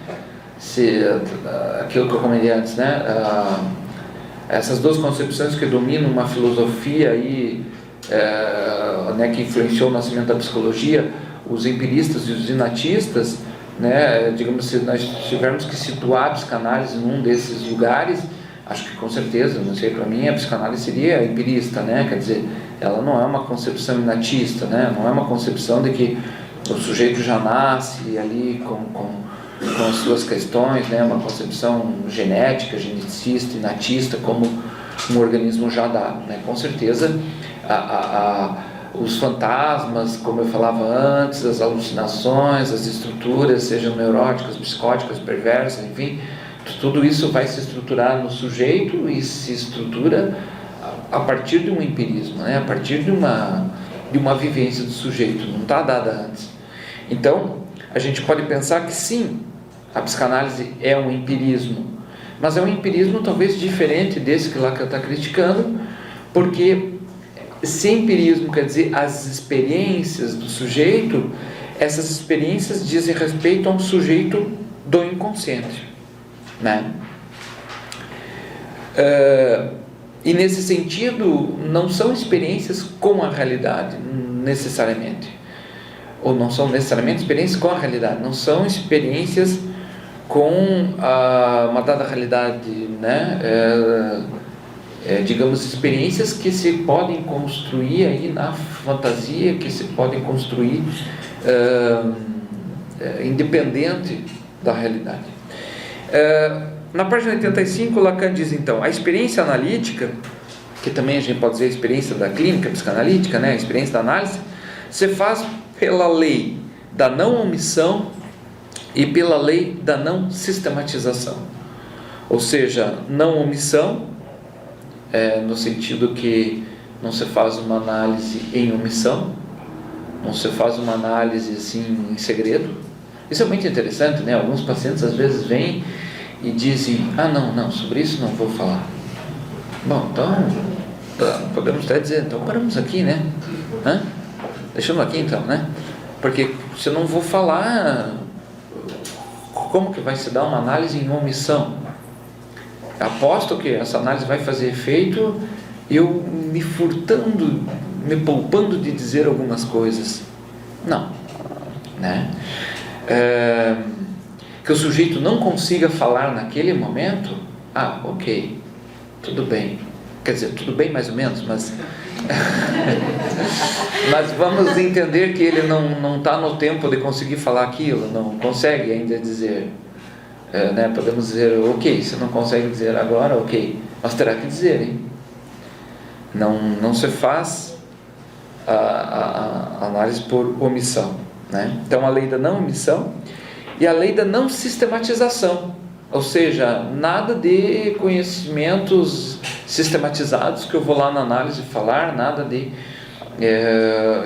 Aquilo que eu comentei antes, né? Essas duas concepções que dominam uma filosofia aí, né, que influenciou o nascimento da psicologia, os empiristas e os inatistas, né? Digamos, se nós tivermos que situar a psicanálise num desses lugares, acho que com certeza, não sei, para mim a psicanálise seria empirista, né? Quer dizer, ela não é uma concepção inatista, né? Não é uma concepção de que o sujeito já nasce ali com as suas questões, né? Uma concepção genética, geneticista, inatista, como um organismo já dado, né? Com certeza, os fantasmas, como eu falava antes, as alucinações, as estruturas, sejam neuróticas, psicóticas, perversas, enfim, tudo isso vai se estruturar no sujeito e se estrutura a partir de um empirismo, né? A partir de uma vivência do sujeito, não está dada antes. Então, a gente pode pensar que sim, a psicanálise é um empirismo, mas é um empirismo talvez diferente desse que Lacan está criticando, porque se empirismo quer dizer as experiências do sujeito, essas experiências dizem respeito a um sujeito do inconsciente, né? E nesse sentido não são experiências com a realidade necessariamente, ou não são necessariamente experiências com a realidade, não são experiências com uma dada realidade, né? Digamos, experiências que se podem construir aí na fantasia, que se podem construir independente da realidade. Na página 85, Lacan diz então, a experiência analítica, que também a gente pode dizer a experiência da clínica psicanalítica, né? A experiência da análise, se faz pela lei da não omissão e pela lei da não sistematização. Ou seja, não omissão, no sentido que não se faz uma análise em omissão, não se faz uma análise assim em segredo. Isso é muito interessante, né? Alguns pacientes às vezes vêm e dizem, não, sobre isso não vou falar. Bom, então, podemos até dizer, então paramos aqui, né? Deixamos aqui então, né? Porque se eu não vou falar, como que vai se dar uma análise em omissão? Aposto que essa análise vai fazer efeito eu me furtando, me poupando de dizer algumas coisas. Não, né? Que o sujeito não consiga falar naquele momento, ok, tudo bem. Quer dizer, tudo bem mais ou menos, mas mas vamos entender que ele não está no tempo de conseguir falar aquilo, não consegue ainda dizer. né? Podemos dizer, ok, você não consegue dizer agora, ok, mas terá que dizer, hein? Não se faz a análise por omissão, né? Então a lei da não omissão e a lei da não sistematização, ou seja, nada de conhecimentos sistematizados que eu vou lá na análise falar, nada de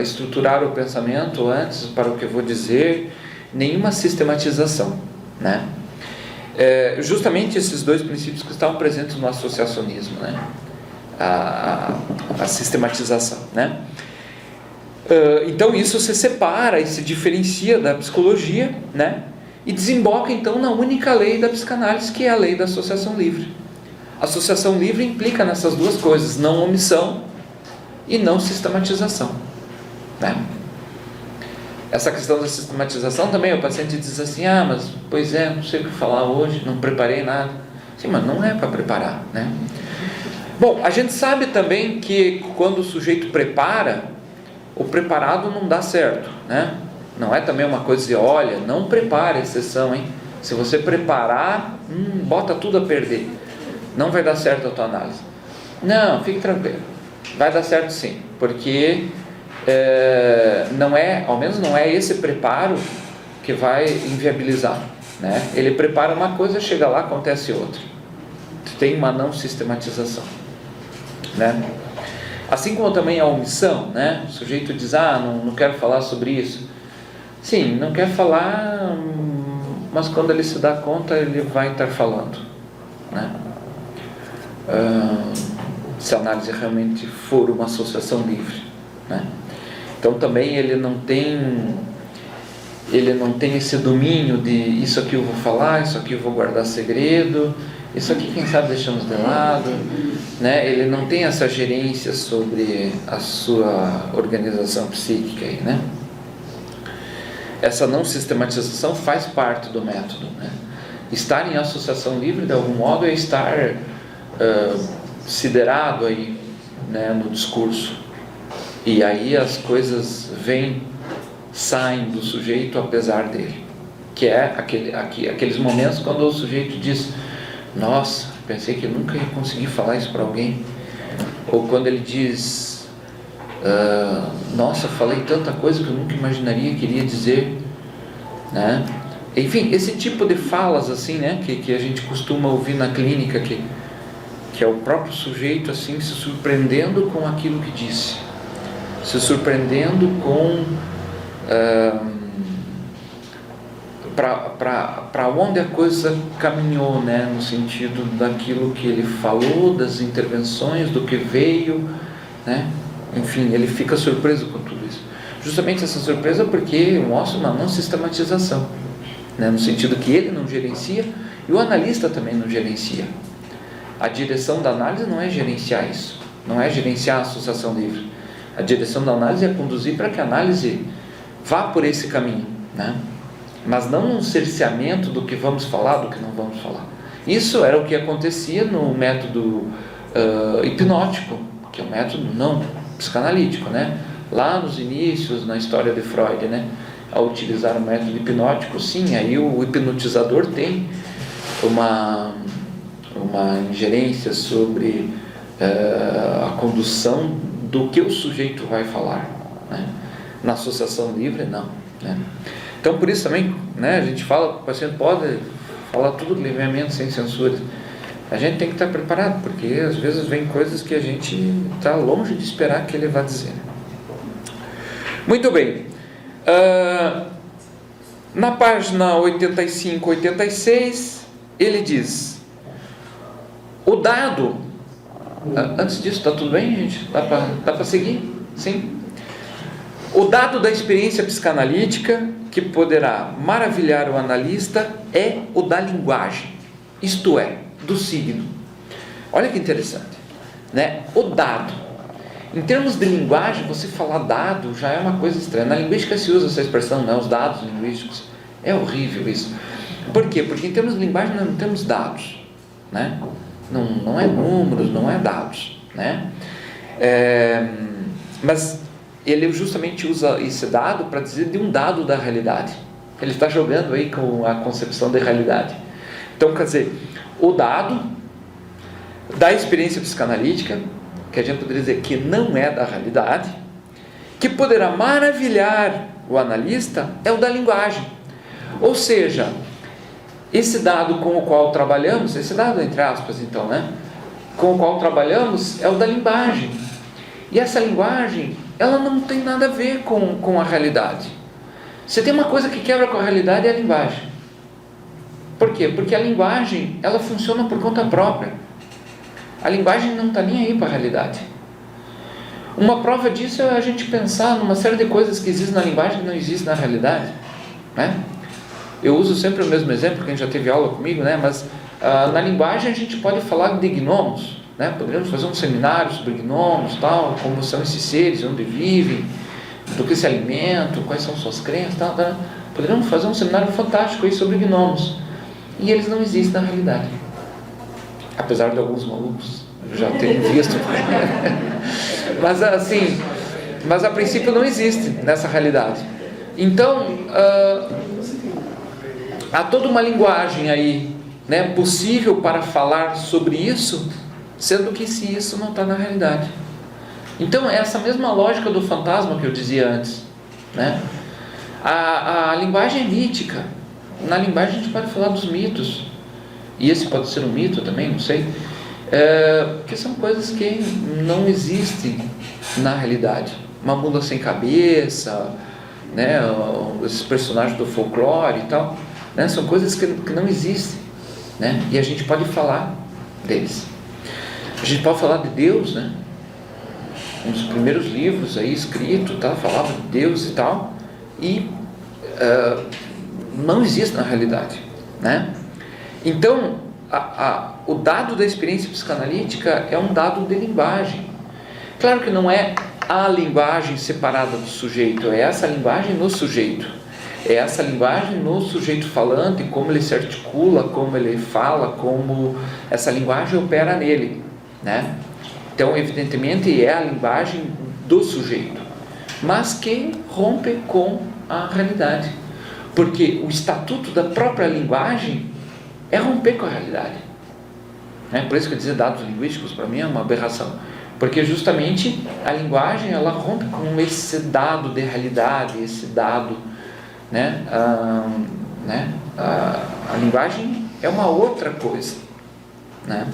estruturar o pensamento antes para o que eu vou dizer, nenhuma sistematização, né? Justamente esses dois princípios que estavam presentes no associacionismo, né? A sistematização, né? Então isso se separa e se diferencia da psicologia, né? E desemboca então na única lei da psicanálise, que é a lei da associação livre. A associação livre implica nessas duas coisas, não omissão e não sistematização, né? Essa questão da sistematização também, o paciente diz assim, mas pois é, não sei o que falar hoje, não preparei nada. Sim, mas não é para preparar, né? Bom, a gente sabe também que quando o sujeito prepara, o preparado não dá certo, né? Não é também uma coisa de, olha, não prepare a sessão, hein? Se você preparar, bota tudo a perder. Não vai dar certo a tua análise. Não, fique tranquilo. Vai dar certo sim, porque não é, ao menos não é esse preparo que vai inviabilizar, né? Ele prepara uma coisa, chega lá, acontece outra. Tem uma não sistematização, né? Assim como também a omissão, né? O sujeito diz, não quero falar sobre isso. Sim, não quer falar, mas quando ele se dá conta, ele vai estar falando, né? Se a análise realmente for uma associação livre, né? Então também ele não tem esse domínio de isso aqui eu vou falar, isso aqui eu vou guardar segredo, isso aqui quem sabe deixamos de lado, né? Ele não tem essa gerência sobre a sua organização psíquica aí, né? Essa não sistematização faz parte do método, né? Estar em associação livre de algum modo é estar siderado aí, né, no discurso, e aí as coisas saem do sujeito apesar dele, que é aqueles momentos quando o sujeito diz, nossa, pensei que eu nunca ia conseguir falar isso para alguém, ou quando ele diz, nossa, falei tanta coisa que eu nunca imaginaria que iria dizer, né? Enfim, esse tipo de falas assim, né, que a gente costuma ouvir na clínica, que é o próprio sujeito assim se surpreendendo com aquilo que disse, se surpreendendo com para onde a coisa caminhou, né, no sentido daquilo que ele falou, das intervenções, do que veio, né? Enfim, ele fica surpreso com tudo isso. Justamente essa surpresa porque mostra uma não sistematização, né, no sentido que ele não gerencia e o analista também não gerencia. A direção da análise não é gerenciar isso, não é gerenciar a associação livre. A direção da análise é conduzir para que a análise vá por esse caminho, né? Mas não um cerceamento do que vamos falar, do que não vamos falar. Isso era o que acontecia no método hipnótico, que é um método não psicanalítico, né? Lá nos inícios, na história de Freud, né? Ao utilizar o método hipnótico, sim, aí o hipnotizador tem uma ingerência sobre a condução do que o sujeito vai falar, né? Na associação livre, não, né? Então, por isso também, né, a gente fala que o paciente pode falar tudo livremente, sem censura. A gente tem que estar preparado, porque às vezes vem coisas que a gente está longe de esperar que ele vá dizer. Muito bem. Na página 85, 86, ele diz: o dado... Antes disso, está tudo bem, gente? Dá para seguir? Sim? O dado da experiência psicanalítica que poderá maravilhar o analista é o da linguagem, isto é, do signo. Olha que interessante, né? O dado. Em termos de linguagem, você falar dado já é uma coisa estranha. Na linguística se usa essa expressão, né? Os dados linguísticos. É horrível isso. Por quê? Porque em termos de linguagem nós não temos dados, né? Não é números, não é dados, né? Mas ele justamente usa esse dado para dizer de um dado da realidade. Ele está jogando aí com a concepção de realidade. Então, quer dizer, o dado da experiência psicanalítica, que a gente poderia dizer que não é da realidade, que poderá maravilhar o analista, é o da linguagem. Ou seja, esse dado com o qual trabalhamos, esse dado entre aspas então, né, com o qual trabalhamos é o da linguagem. E essa linguagem, ela não tem nada a ver com a realidade. Se tem uma coisa que quebra com a realidade, é a linguagem. Por quê? Porque a linguagem, ela funciona por conta própria. A linguagem não está nem aí para a realidade. Uma prova disso é a gente pensar numa série de coisas que existem na linguagem que não existem na realidade, né? Eu uso sempre o mesmo exemplo, quem já teve aula comigo, né? Mas na linguagem a gente pode falar de gnomos, né? Poderíamos fazer um seminário sobre gnomos, tal, como são esses seres, onde vivem, do que se alimentam, quais são suas crenças, tal, tal. Poderíamos fazer um seminário fantástico aí sobre gnomos. E eles não existem na realidade. Apesar de alguns malucos já terem visto. Mas assim, mas a princípio não existe nessa realidade. Então, há toda uma linguagem aí, né, possível para falar sobre isso, sendo que se isso não está na realidade. Então, é essa mesma lógica do fantasma que eu dizia antes, né? A linguagem é mítica. Na linguagem a gente pode falar dos mitos, e esse pode ser um mito também, não sei, porque são coisas que não existem na realidade. Uma mula sem cabeça, né, esses personagens do folclore e tal, né, são coisas que não existem, né, e a gente pode falar deles. A gente pode falar de Deus, né? Um dos primeiros livros aí escritos, tá, falava de Deus e tal, e não existe na realidade, né? Então, o dado da experiência psicanalítica é um dado de linguagem. Claro que não é a linguagem separada do sujeito, é essa linguagem no sujeito. É essa linguagem no sujeito falante, como ele se articula, como ele fala, como essa linguagem opera nele, né? Então, evidentemente, é a linguagem do sujeito, mas que rompe com a realidade. Porque o estatuto da própria linguagem é romper com a realidade, né? Por isso que eu dizia dados linguísticos, para mim é uma aberração. Porque justamente a linguagem, ela rompe com esse dado de realidade, esse dado, né? A linguagem é uma outra coisa, né?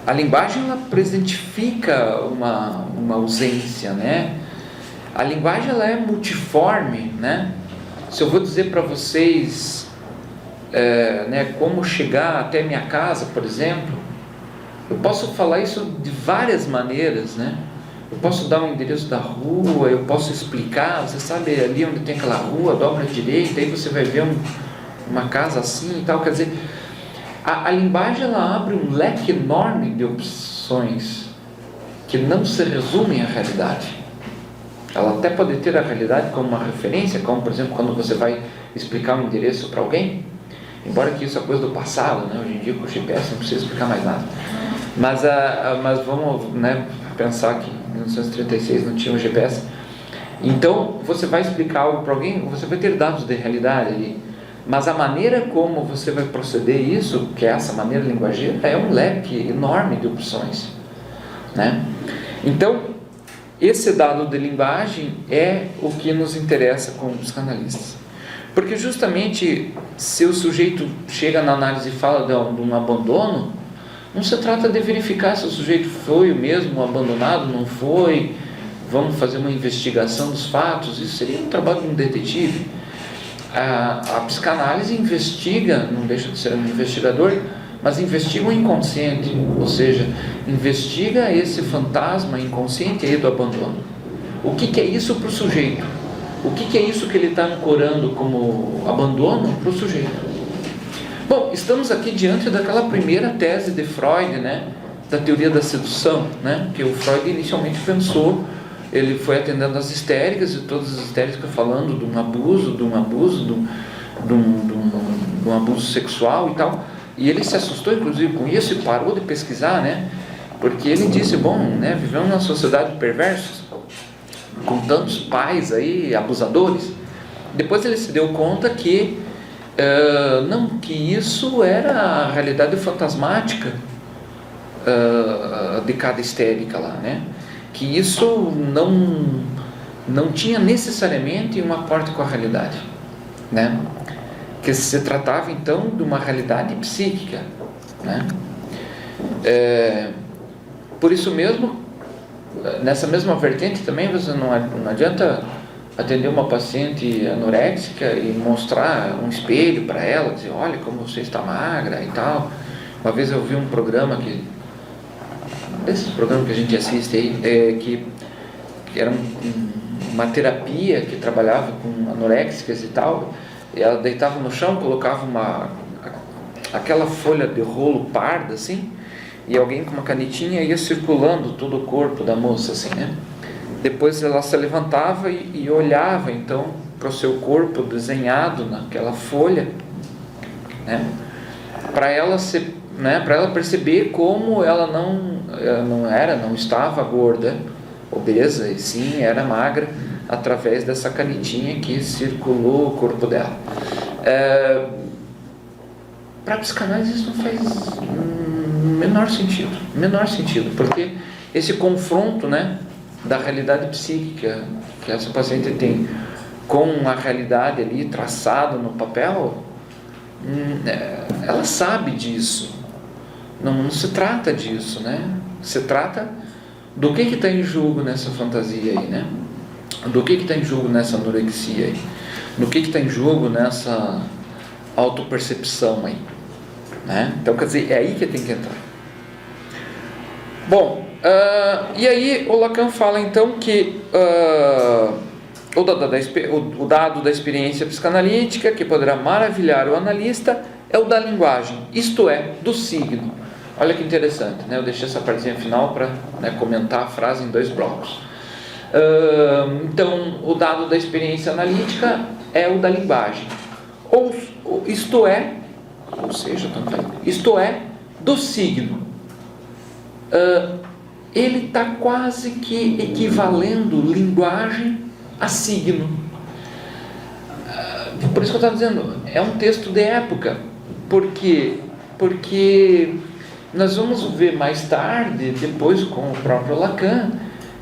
A linguagem, ela presentifica uma ausência, né? A linguagem, ela é multiforme, né? Se eu vou dizer para vocês, né, como chegar até minha casa, por exemplo, eu posso falar isso de várias maneiras, né? Eu posso dar o endereço da rua, eu posso explicar, você sabe ali onde tem aquela rua, dobra à direita, aí você vai ver uma casa assim e tal. Quer dizer, a linguagem, ela abre um leque enorme de opções que não se resumem à realidade. Ela até pode ter a realidade como uma referência, como por exemplo quando você vai explicar um endereço para alguém, embora que isso é coisa do passado, né? Hoje em dia com o GPS não precisa explicar mais nada. Mas vamos, né, pensar que em 1936 não tinha o GPS. Então você vai explicar algo para alguém, você vai ter dados de realidade ali, mas a maneira como você vai proceder isso, que é essa maneira linguageira, é um leque enorme de opções, né? Então esse dado de linguagem é o que nos interessa como psicanalistas. Porque justamente se o sujeito chega na análise e fala de um abandono, não se trata de verificar se o sujeito foi mesmo abandonado, não foi, vamos fazer uma investigação dos fatos, isso seria um trabalho de um detetive. A psicanálise investiga, não deixa de ser um investigador, mas investiga o inconsciente, ou seja, investiga esse fantasma inconsciente aí do abandono. O que é isso para o sujeito? O que é isso que ele está ancorando como abandono para o sujeito? Bom, estamos aqui diante daquela primeira tese de Freud, né, da teoria da sedução, né, que o Freud inicialmente pensou. Ele foi atendendo as histéricas, e todas as histéricas falando de um abuso, de um abuso sexual e tal. E ele se assustou, inclusive, com isso e parou de pesquisar, né? Porque ele disse, bom, né, vivemos numa sociedade de perversos, com tantos pais aí, abusadores. Depois ele se deu conta que Não, que isso era a realidade fantasmática de cada histérica lá, né? Que isso não tinha necessariamente um aporte com a realidade, né? Que se tratava então de uma realidade psíquica, né? Por isso mesmo, nessa mesma vertente também, você não adianta atender uma paciente anoréxica e mostrar um espelho para ela, dizer, olha como você está magra e tal. Uma vez eu vi um programa desses programas que a gente assiste aí, que era uma terapia que trabalhava com anoréxicas e tal, e ela deitava no chão, colocava aquela folha de rolo parda assim, e alguém com uma canetinha ia circulando todo o corpo da moça assim, né? Depois ela se levantava e olhava então para o seu corpo desenhado naquela folha, né? Para ela perceber como ela não estava gorda, obesa, e sim era magra, através dessa canetinha que circulou o corpo dela. Para a psicanálise isso não faz menor sentido, porque esse confronto, né, da realidade psíquica que essa paciente tem com a realidade ali traçada no papel, ela sabe disso. Não se trata disso, né? Se trata do que está em jogo nessa fantasia aí, né? Do que está em jogo nessa anorexia aí? Do que está em jogo nessa autopercepção aí, né? Então, quer dizer, é aí que tem que entrar. Bom, e aí o Lacan fala então que o dado da experiência psicanalítica que poderá maravilhar o analista é o da linguagem, isto é, do signo. Olha que interessante, né? Eu deixei essa partezinha final para comentar a frase em 2 blocos. Então, o dado da experiência analítica é o da linguagem, isto é, do signo. Ele está quase que equivalendo linguagem a signo. Por isso que eu estava dizendo, é um texto de época, porque nós vamos ver mais tarde, depois com o próprio Lacan,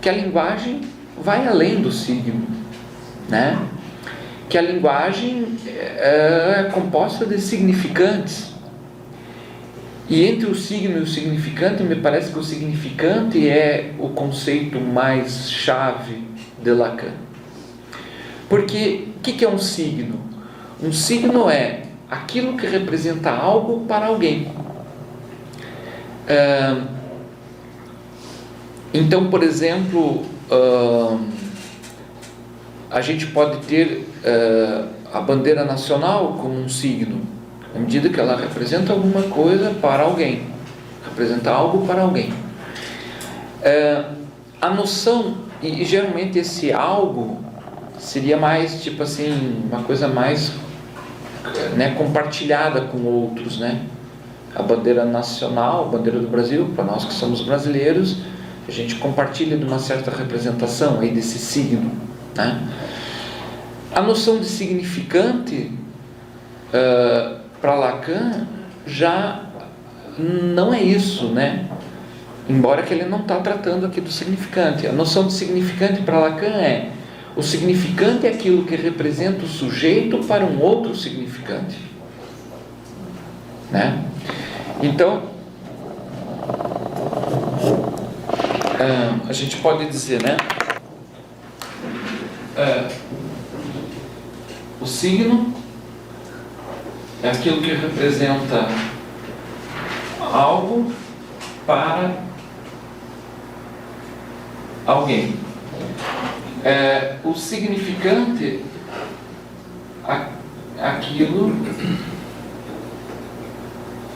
que a linguagem vai além do signo, né? Que a linguagem é composta de significantes. E entre o signo e o significante, me parece que o significante é o conceito mais chave de Lacan. Porque o que é um signo? Um signo é aquilo que representa algo para alguém. Então, por exemplo, a gente pode ter a bandeira nacional como um signo, à medida que ela representa alguma coisa para alguém, representa algo para alguém. A noção, e geralmente esse algo seria mais tipo assim, uma coisa mais compartilhada com outros, né? A bandeira nacional, a bandeira do Brasil, para nós que somos brasileiros, a gente compartilha de uma certa representação aí desse signo, né? A noção de significante para Lacan já não é isso, né? Embora que ele não está tratando aqui do significante. A noção de significante para Lacan o significante é aquilo que representa o sujeito para um outro significante, né? Então, a gente pode dizer, né? O signo é aquilo que representa algo para alguém. O significante aquilo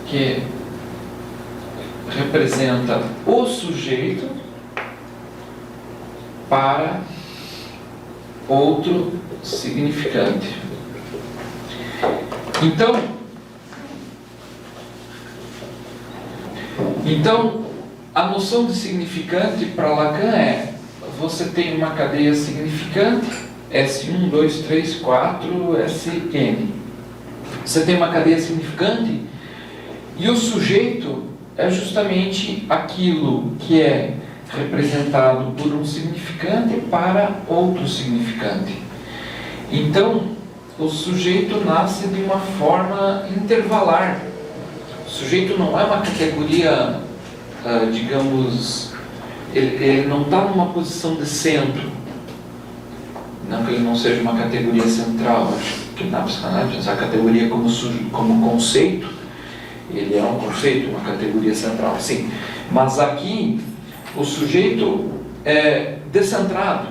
que representa o sujeito para outro significante. Então a noção de significante para Lacan você tem uma cadeia significante, S1, 2, 3, 4, Sn. Você tem uma cadeia significante e o sujeito é justamente aquilo que é representado por um significante para outro significante. Então, o sujeito nasce de uma forma intervalar. O sujeito não é uma categoria, digamos, ele não está numa posição de centro. Não que ele não seja uma categoria central, acho que na psicanálise a categoria como conceito, ele é um conceito, uma categoria central, sim. Mas aqui, o sujeito é descentrado,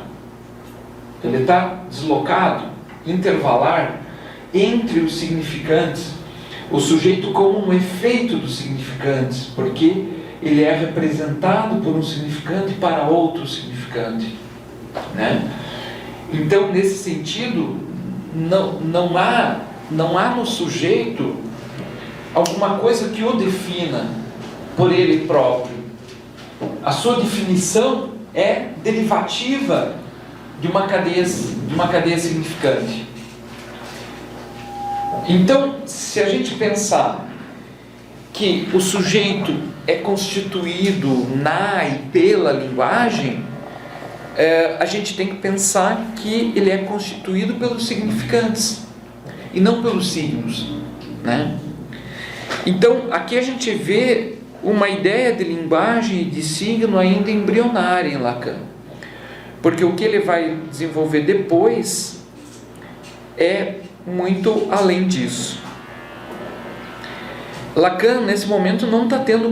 ele está deslocado, intervalar entre os significantes, o sujeito como um efeito dos significantes, porque ele é representado por um significante para outro significante, né? Então, nesse sentido, não há no sujeito alguma coisa que o defina por ele próprio. A sua definição é derivativa de uma cadeia significante. Então, se a gente pensar que o sujeito é constituído na e pela linguagem, a gente tem que pensar que ele é constituído pelos significantes e não pelos signos, né? Então, aqui a gente vê uma ideia de linguagem e de signo ainda embrionária em Lacan, porque o que ele vai desenvolver depois é muito além disso. Lacan, nesse momento, não está tendo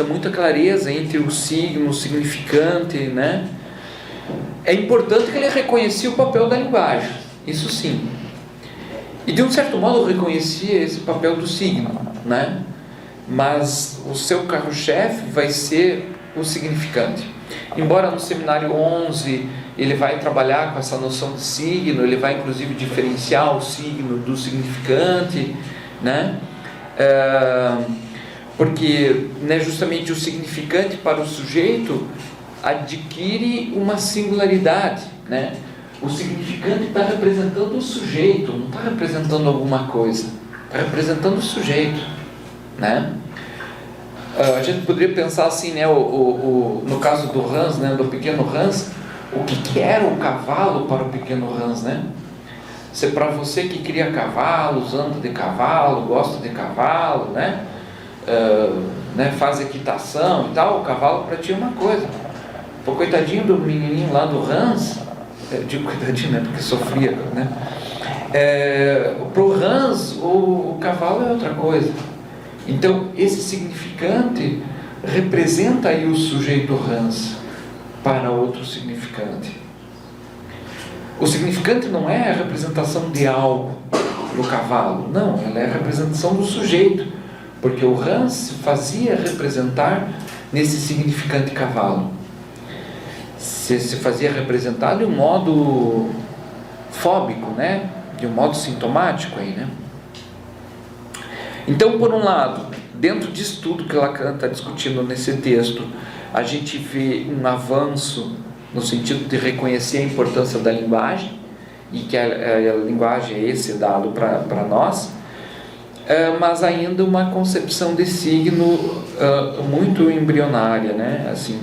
muita clareza entre o signo, o significante, né? É importante que ele reconhecia o papel da linguagem, isso sim. E de um certo modo reconhecia esse papel do signo, né? Mas o seu carro-chefe vai ser o significante. Embora no seminário 11 ele vai trabalhar com essa noção de signo, ele vai inclusive diferenciar o signo do significante, né? Porque, né, justamente o significante para o sujeito adquire uma singularidade, né? O significante está representando o sujeito, não está representando alguma coisa, está representando o sujeito, né? A gente poderia pensar assim, né, no caso do Hans, né, do pequeno Hans, o que era o cavalo para o pequeno Hans, né? Se para você que cria cavalos, anda de cavalo, gosta de cavalo, né, faz equitação e tal, o cavalo para ti é uma coisa. O coitadinho do menininho lá do Hans, digo coitadinho, né, porque sofria, né? Para o Hans, o cavalo é outra coisa. Então, esse significante representa aí o sujeito Hans para outro significante. O significante não é a representação de algo do cavalo, não, ela é a representação do sujeito, porque o Hans se fazia representar nesse significante cavalo. Se fazia representar de um modo fóbico, né? De um modo sintomático aí, né? Então, por um lado, dentro disso tudo que Lacan está discutindo nesse texto, a gente vê um avanço no sentido de reconhecer a importância da linguagem, e que a linguagem é esse dado para nós, mas ainda uma concepção de signo muito embrionária, né? Assim,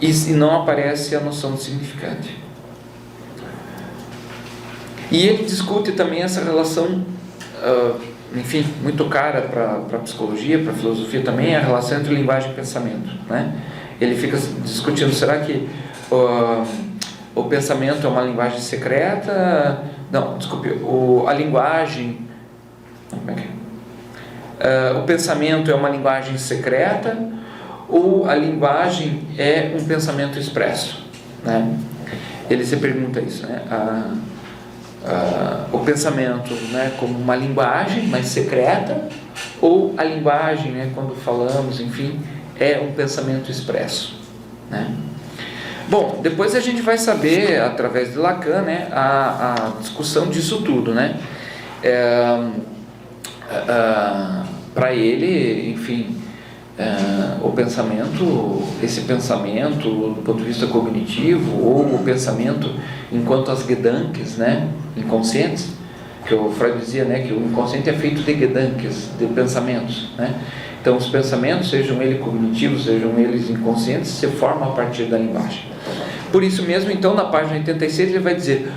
e não aparece a noção de significante. E ele discute também essa relação, enfim, muito cara para a psicologia, para a filosofia também, a relação entre linguagem e pensamento, né? Ele fica discutindo, será que o pensamento é uma linguagem secreta? Não, desculpe, a linguagem... Como é que é? O pensamento é uma linguagem secreta ou a linguagem é um pensamento expresso, né? Ele se pergunta isso, né? O pensamento, né, como uma linguagem mais secreta, ou a linguagem, né, quando falamos, enfim, é um pensamento expresso, né? Bom, depois a gente vai saber, através de Lacan, né, a discussão disso tudo, né? Para ele, enfim, o pensamento, esse pensamento do ponto de vista cognitivo, ou o pensamento enquanto as Gedankes, né, inconscientes, que o Freud dizia, né, que o inconsciente é feito de Gedankes, de pensamentos, né? Então os pensamentos, sejam eles cognitivos, sejam eles inconscientes, se formam a partir da linguagem. Por isso mesmo, então, na página 86 ele vai dizer: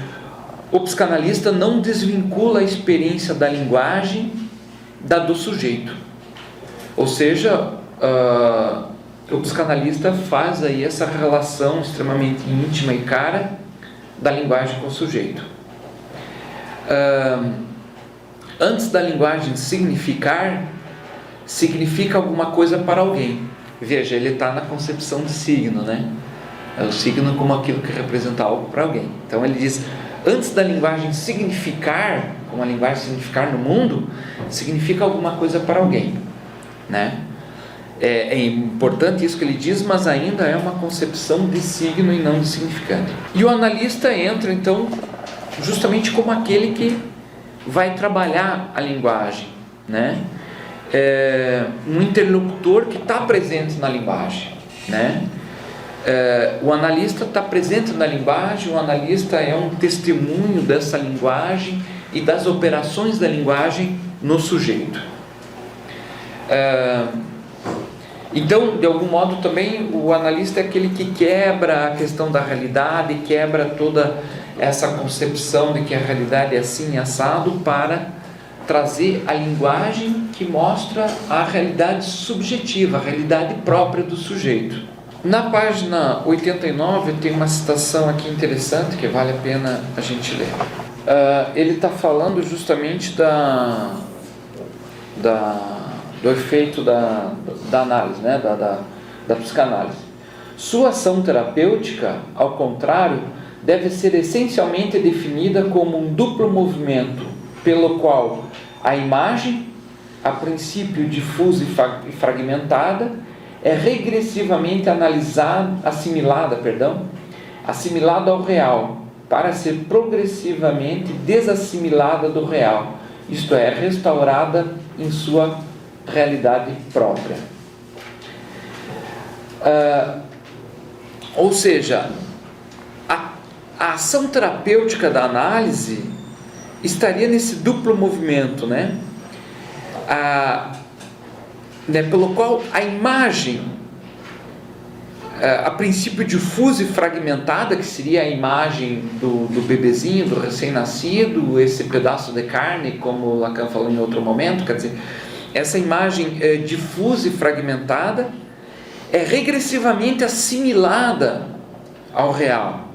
o psicanalista não desvincula a experiência da linguagem da do sujeito. Ou seja, o psicanalista faz aí essa relação extremamente íntima e cara da linguagem com o sujeito. Antes da linguagem significar, significa alguma coisa para alguém. Veja, ele está na concepção de signo, né? É o signo como aquilo que representa algo para alguém. Então ele diz: antes da linguagem significar, como a linguagem significar no mundo, significa alguma coisa para alguém, né? É importante isso que ele diz, mas ainda é uma concepção de signo e não de significante. E o analista entra então justamente como aquele que vai trabalhar a linguagem, né? Um interlocutor que está presente na linguagem, né? O analista está presente na linguagem, o analista é um testemunho dessa linguagem e das operações da linguagem no sujeito. Então, de algum modo também, o analista é aquele que quebra a questão da realidade, quebra toda essa concepção de que a realidade é assim, assado, para trazer a linguagem que mostra a realidade subjetiva, a realidade própria do sujeito. Na página 89 tem uma citação aqui interessante que vale a pena a gente ler. Ele está falando justamente do efeito da análise, né? da psicanálise. Sua ação terapêutica, ao contrário, deve ser essencialmente definida como um duplo movimento, pelo qual a imagem, a princípio difusa e fragmentada, é regressivamente assimilada ao real, para ser progressivamente desassimilada do real, isto é, restaurada em sua realidade própria. Ou seja, a ação terapêutica da análise estaria nesse duplo movimento, né? Pelo qual a imagem, a princípio difusa e fragmentada, que seria a imagem do bebezinho, do recém-nascido, esse pedaço de carne, como Lacan falou em outro momento, quer dizer, essa imagem difusa e fragmentada é regressivamente assimilada ao real.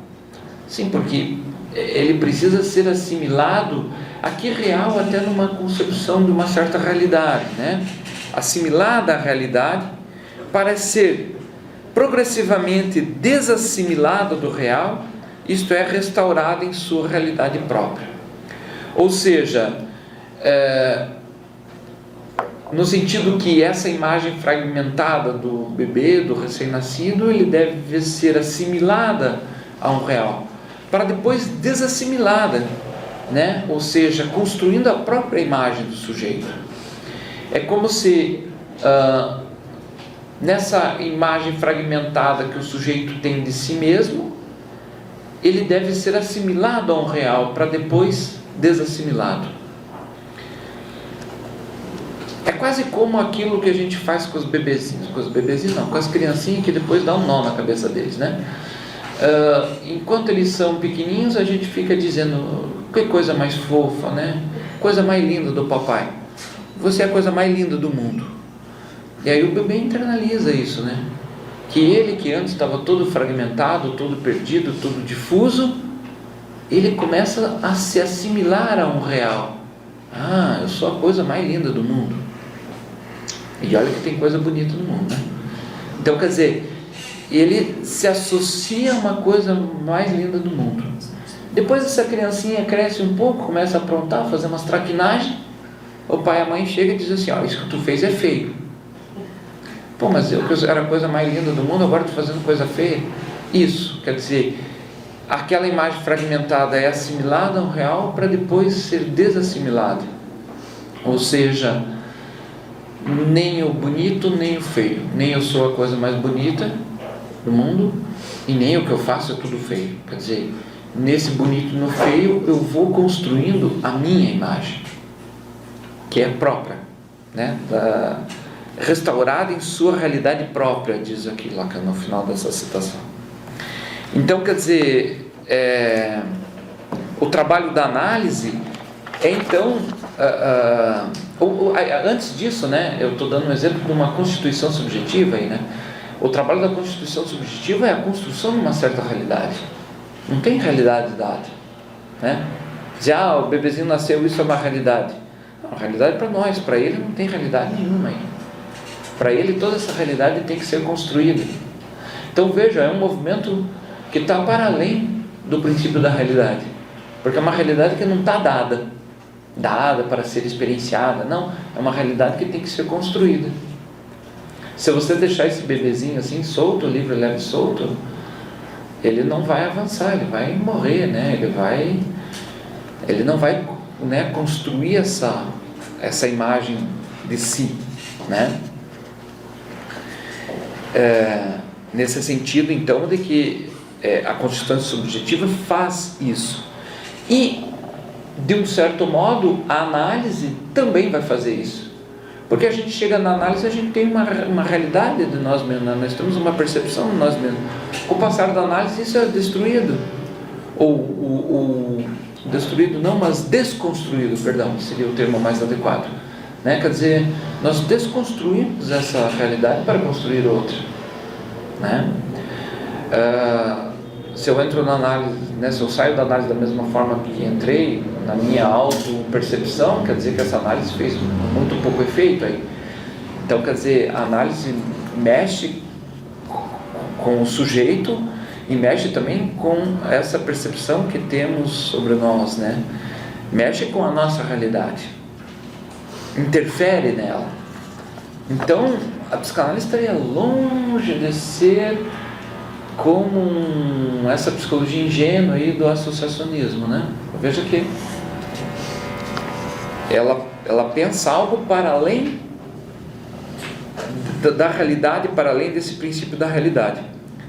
Sim, porque ele precisa ser assimilado aqui real até numa concepção de uma certa realidade, né? Assimilada à realidade para ser progressivamente desassimilada do real, isto é, restaurada em sua realidade própria. Ou seja, no sentido que essa imagem fragmentada do bebê, do recém-nascido, ele deve ser assimilada a um real, para depois desassimilada, né? Ou seja, construindo a própria imagem do sujeito. É como se nessa imagem fragmentada que o sujeito tem de si mesmo, ele deve ser assimilado a um real, para depois desassimilado. É quase como aquilo que a gente faz com os bebezinhos, com as criancinhas, que depois dá um nó na cabeça deles, né? Enquanto eles são pequenininhos, a gente fica dizendo: que coisa mais fofa, né? Coisa mais linda do papai. Você é a coisa mais linda do mundo. E aí o bebê internaliza isso, né? Que ele, que antes estava todo fragmentado, todo perdido, todo difuso, ele começa a se assimilar a um real. Eu sou a coisa mais linda do mundo. E olha que tem coisa bonita no mundo, né? Então, quer dizer, ele se associa a uma coisa mais linda do mundo. Depois essa criancinha cresce um pouco, começa a aprontar, fazer umas traquinagens. O pai e a mãe chegam e dizem assim: isso que tu fez é feio. Pô, mas eu que era a coisa mais linda do mundo, agora estou fazendo coisa feia. Isso, quer dizer, aquela imagem fragmentada é assimilada ao real para depois ser desassimilada. Ou seja, nem o bonito nem o feio, nem eu sou a coisa mais bonita do mundo e nem o que eu faço é tudo feio. Quer dizer, nesse bonito e no feio, eu vou construindo a minha imagem, que é própria, né? Restaurada em sua realidade própria, diz aqui Lacan no final dessa citação. Então, quer dizer, o trabalho da análise é então, antes disso, né, eu estou dando um exemplo de uma constituição subjetiva aí, né? O trabalho da constituição subjetiva é a construção de uma certa realidade. Não tem realidade dada, né? Dizer, o bebezinho nasceu, isso é uma realidade. Não, a realidade para nós, para ele não tem realidade nenhuma aí. Para ele toda essa realidade tem que ser construída. Então veja, é um movimento que está para além do princípio da realidade, porque é uma realidade que não está dada para ser experienciada. Não, é uma realidade que tem que ser construída. Se você deixar esse bebezinho assim solto, livre, leve, solto, ele não vai avançar, ele vai morrer, né? Ele não vai, né, construir essa imagem de si, né? Nesse sentido, então, de que a constituição subjetiva faz isso. E, de um certo modo, a análise também vai fazer isso. Porque a gente chega na análise, a gente tem uma realidade de nós mesmos, né? Nós temos uma percepção de nós mesmos. Com o passar da análise, isso é destruído. Ou destruído não, mas desconstruído, perdão, seria o termo mais adequado, né? Quer dizer, nós desconstruímos essa realidade para construir outra, né? Se eu entro na análise, né, se eu saio da análise da mesma forma que entrei, na minha auto-percepção, quer dizer que essa análise fez muito pouco efeito aí. Então, quer dizer, a análise mexe com o sujeito e mexe também com essa percepção que temos sobre nós, né? Mexe com a nossa realidade, interfere nela. Então, a psicanálise estaria longe de ser como essa psicologia ingênua aí do associacionismo, né? Veja que ela pensa algo para além da realidade, para além desse princípio da realidade.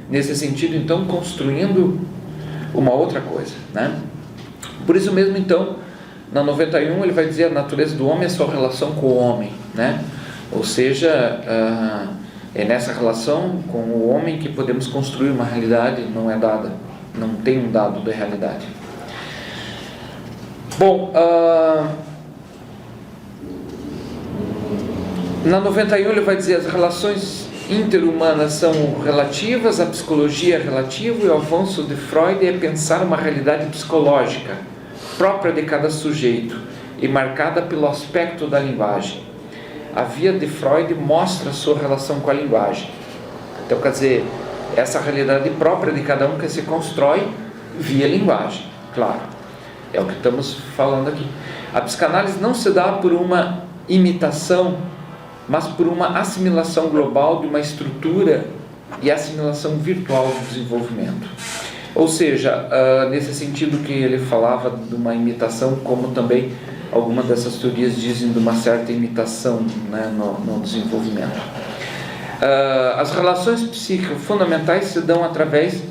Nesse sentido, então, construindo uma outra coisa, né? Por isso mesmo, então, na 91 ele vai dizer a natureza do homem é sua relação com o homem, né? Ou seja, é nessa relação com o homem que podemos construir uma realidade, não é dada, não tem um dado da realidade. Bom, na 91 ele vai dizer as relações interhumanas são relativas, a psicologia é relativa e o avanço de Freud é pensar uma realidade psicológica própria de cada sujeito e marcada pelo aspecto da linguagem. A via de Freud mostra a sua relação com a linguagem. Então, quer dizer, essa realidade própria de cada um que se constrói via linguagem, claro. É o que estamos falando aqui. A psicanálise não se dá por uma imitação, mas por uma assimilação global de uma estrutura e assimilação virtual do desenvolvimento. Ou seja, nesse sentido que ele falava de uma imitação, como também algumas dessas teorias dizem de uma certa imitação, né, no desenvolvimento. As relações psíquicas fundamentais se dão através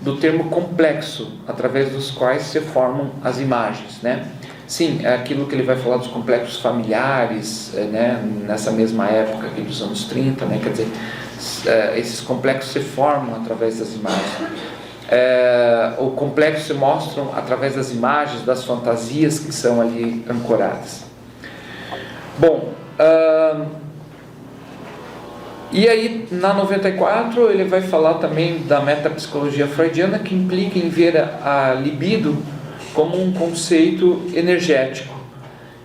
do termo complexo, através dos quais se formam as imagens, né? Sim, é aquilo que ele vai falar dos complexos familiares, né, nessa mesma época aqui dos anos 30, né? Quer dizer, esses complexos se formam através das imagens. O complexo se mostram através das imagens, das fantasias que são ali ancoradas. Bom, e aí na 94 ele vai falar também da metapsicologia freudiana, que implica em ver a libido como um conceito energético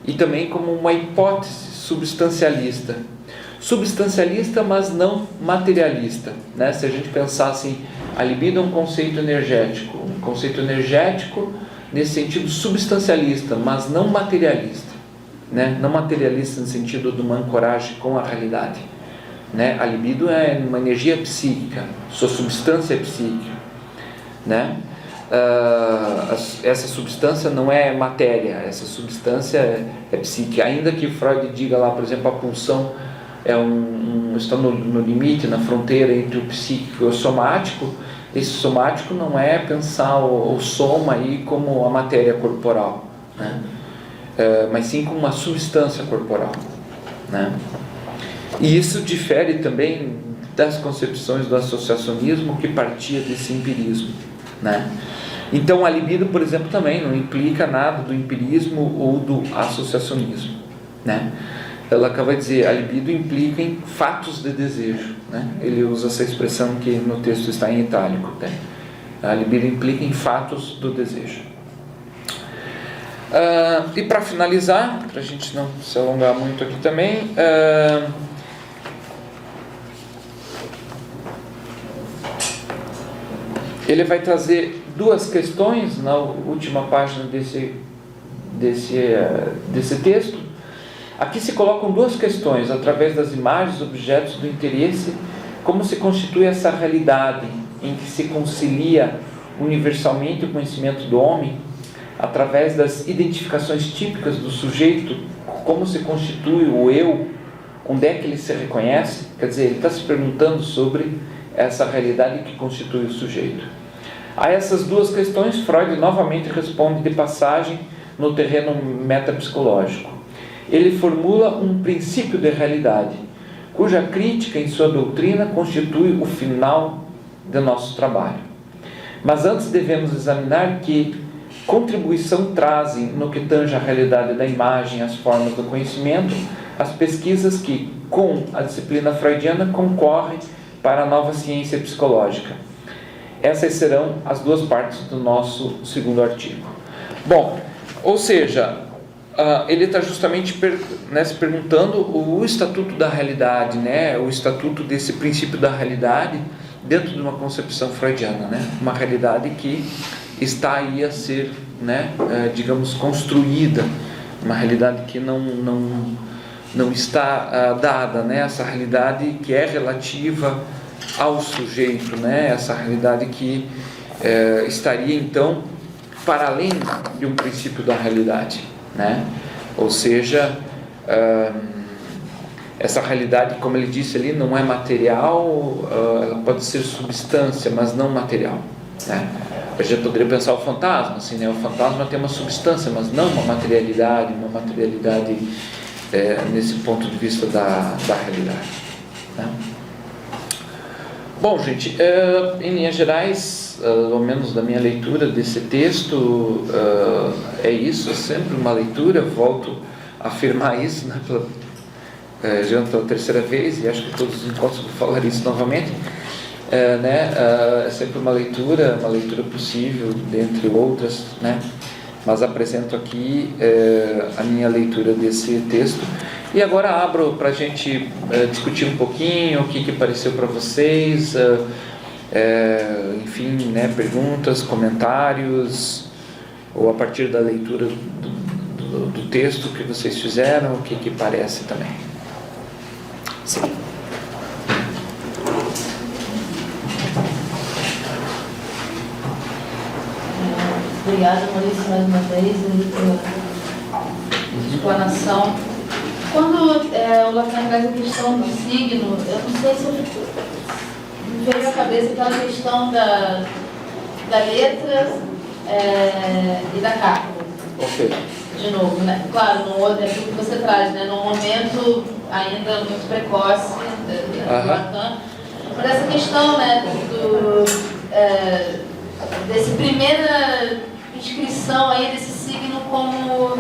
e também como uma hipótese substancialista, mas não materialista, né? Se a gente pensar assim, a libido é um conceito energético nesse sentido substancialista, mas não materialista, né? Não materialista no sentido de uma ancoragem com a realidade, né? A libido é uma energia psíquica, sua substância é psíquica, né? Essa substância não é matéria, essa substância é psíquica, ainda que Freud diga lá, por exemplo, a pulsão está no limite, na fronteira entre o psíquico e o somático, esse somático não é pensar o soma aí como a matéria corporal, né? Mas sim como uma substância corporal, né? E isso difere também das concepções do associacionismo, que partia desse empirismo, né? Então a libido, por exemplo, também não implica nada do empirismo ou do associacionismo, né? Ela acaba de dizer, a libido implica em fatos de desejo, né? Ele usa essa expressão que no texto está em itálico, né? A libido implica em fatos do desejo. E para finalizar, para a gente não se alongar muito aqui também, ele vai trazer duas questões na última página desse texto. Aqui se colocam duas questões, através das imagens, objetos do interesse, como se constitui essa realidade em que se concilia universalmente o conhecimento do homem, através das identificações típicas do sujeito, como se constitui o eu, onde é que ele se reconhece. Quer dizer, ele está se perguntando sobre essa realidade que constitui o sujeito. A essas duas questões, Freud novamente responde de passagem no terreno metapsicológico. Ele formula um princípio de realidade, cuja crítica em sua doutrina constitui o final de nosso trabalho. Mas antes devemos examinar que contribuição trazem, no que tange a realidade da imagem, as formas do conhecimento, as pesquisas que, com a disciplina freudiana, concorrem para a nova ciência psicológica. Essas serão as duas partes do nosso segundo artigo. Bom, ou seja, ele está justamente se perguntando o estatuto da realidade, né? O estatuto desse princípio da realidade dentro de uma concepção freudiana, né? Uma realidade que está aí a ser, né, digamos, construída, uma realidade que não está dada, né? Essa realidade que é relativa ao sujeito, né? Essa realidade que estaria então para além de um princípio da realidade, né? Ou seja, essa realidade, como ele disse ali, não é material, ela pode ser substância, mas não material, né? A gente poderia pensar o fantasma, assim, né? O fantasma tem uma substância, mas não uma materialidade nesse ponto de vista da realidade, né? Bom, gente, em linhas gerais, ao menos da minha leitura desse texto, é isso, é sempre uma leitura, volto a afirmar isso, né, já pela terceira vez, e acho que todos os encontros vou falar isso novamente, é sempre uma leitura possível, dentre outras, né, mas apresento aqui a minha leitura desse texto. E agora abro para a gente discutir um pouquinho o que pareceu para vocês, enfim, né, perguntas, comentários, ou a partir da leitura do texto que vocês fizeram, o que parece também. Sim. Obrigada, Maurício, mais uma vez, pela explanação. Quando o Lacan traz a questão do signo, eu não sei se me veio à cabeça aquela questão da letra e da carta. Ok. De novo, né? Claro, é aquilo que você traz, né? Num momento ainda muito precoce do Lacan. Mas essa questão, né, desse primeira inscrição aí desse signo como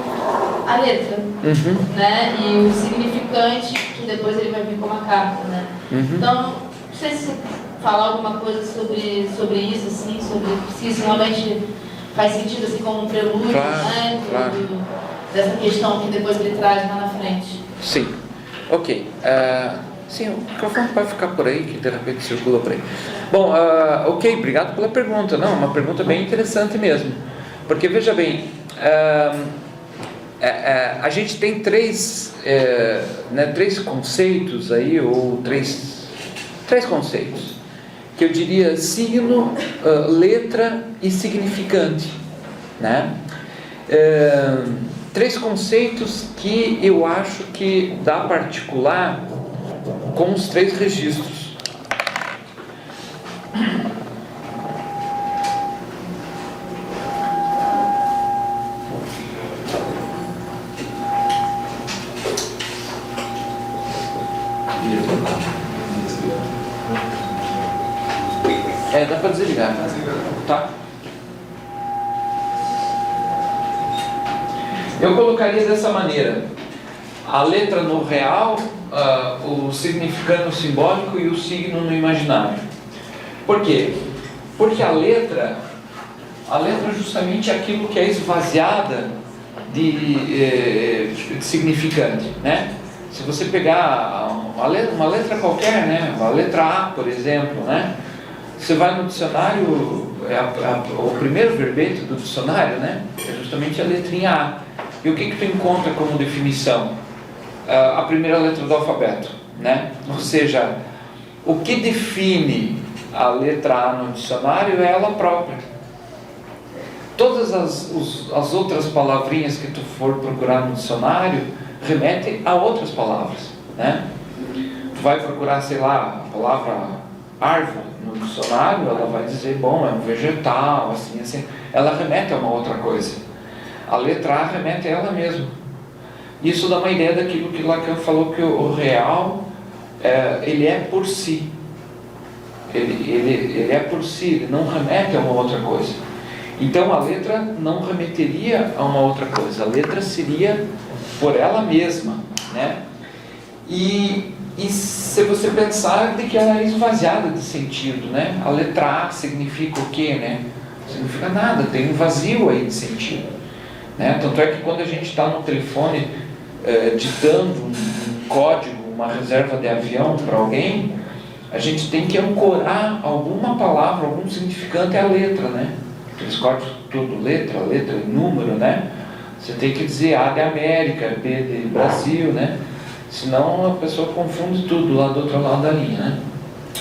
a letra, né? E o significante que depois ele vai vir como a carta, né? Então, não sei se falar alguma coisa sobre isso, assim, sobre se isso realmente faz sentido, assim, como um prelúdio, né? Claro. Dessa questão que depois ele traz lá na frente. Sim, ok. Sim, o microfone pode ficar por aí, que de repente circula por aí. Bom, ok, obrigado pela pergunta. Não, uma pergunta bem interessante mesmo. Porque, veja bem, a gente tem três conceitos aí, ou três conceitos, que eu diria signo, letra e significante, né? Três conceitos que eu acho que dá para articular com os três registros. Dá para desligar. Tá? Eu colocaria dessa maneira: a letra no real, o significado no simbólico e o signo no imaginário. Por quê? Porque a letra justamente é aquilo que é esvaziada de significante, né? Se você pegar uma letra qualquer, né? A letra A, por exemplo, né? Você vai no dicionário, o primeiro verbete do dicionário, né? É justamente a letrinha A. E o que tu encontra como definição? A primeira letra do alfabeto, né? Ou seja, o que define a letra A no dicionário é ela própria. Todas as outras palavrinhas que tu for procurar no dicionário remetem a outras palavras, né? Tu vai procurar, sei lá, a palavra árvore no dicionário, ela vai dizer, bom, é um vegetal, assim. Ela remete a uma outra coisa. A letra A remete a ela mesma. Isso dá uma ideia daquilo que Lacan falou, que o real, ele é por si. Ele é por si, ele não remete a uma outra coisa. Então a letra não remeteria a uma outra coisa. A letra seria por ela mesma, né? E se você pensar de que ela é esvaziada de sentido, né? A letra A significa o quê, né? Significa nada, tem um vazio aí de sentido, né? Tanto é que quando a gente está no telefone ditando um código, uma reserva de avião para alguém, a gente tem que ancorar alguma palavra, algum significante à letra, né? Aqueles códigos tudo letra e número, né? Você tem que dizer A de América, B de Brasil, né? Senão a pessoa confunde tudo lá do outro lado da linha, né?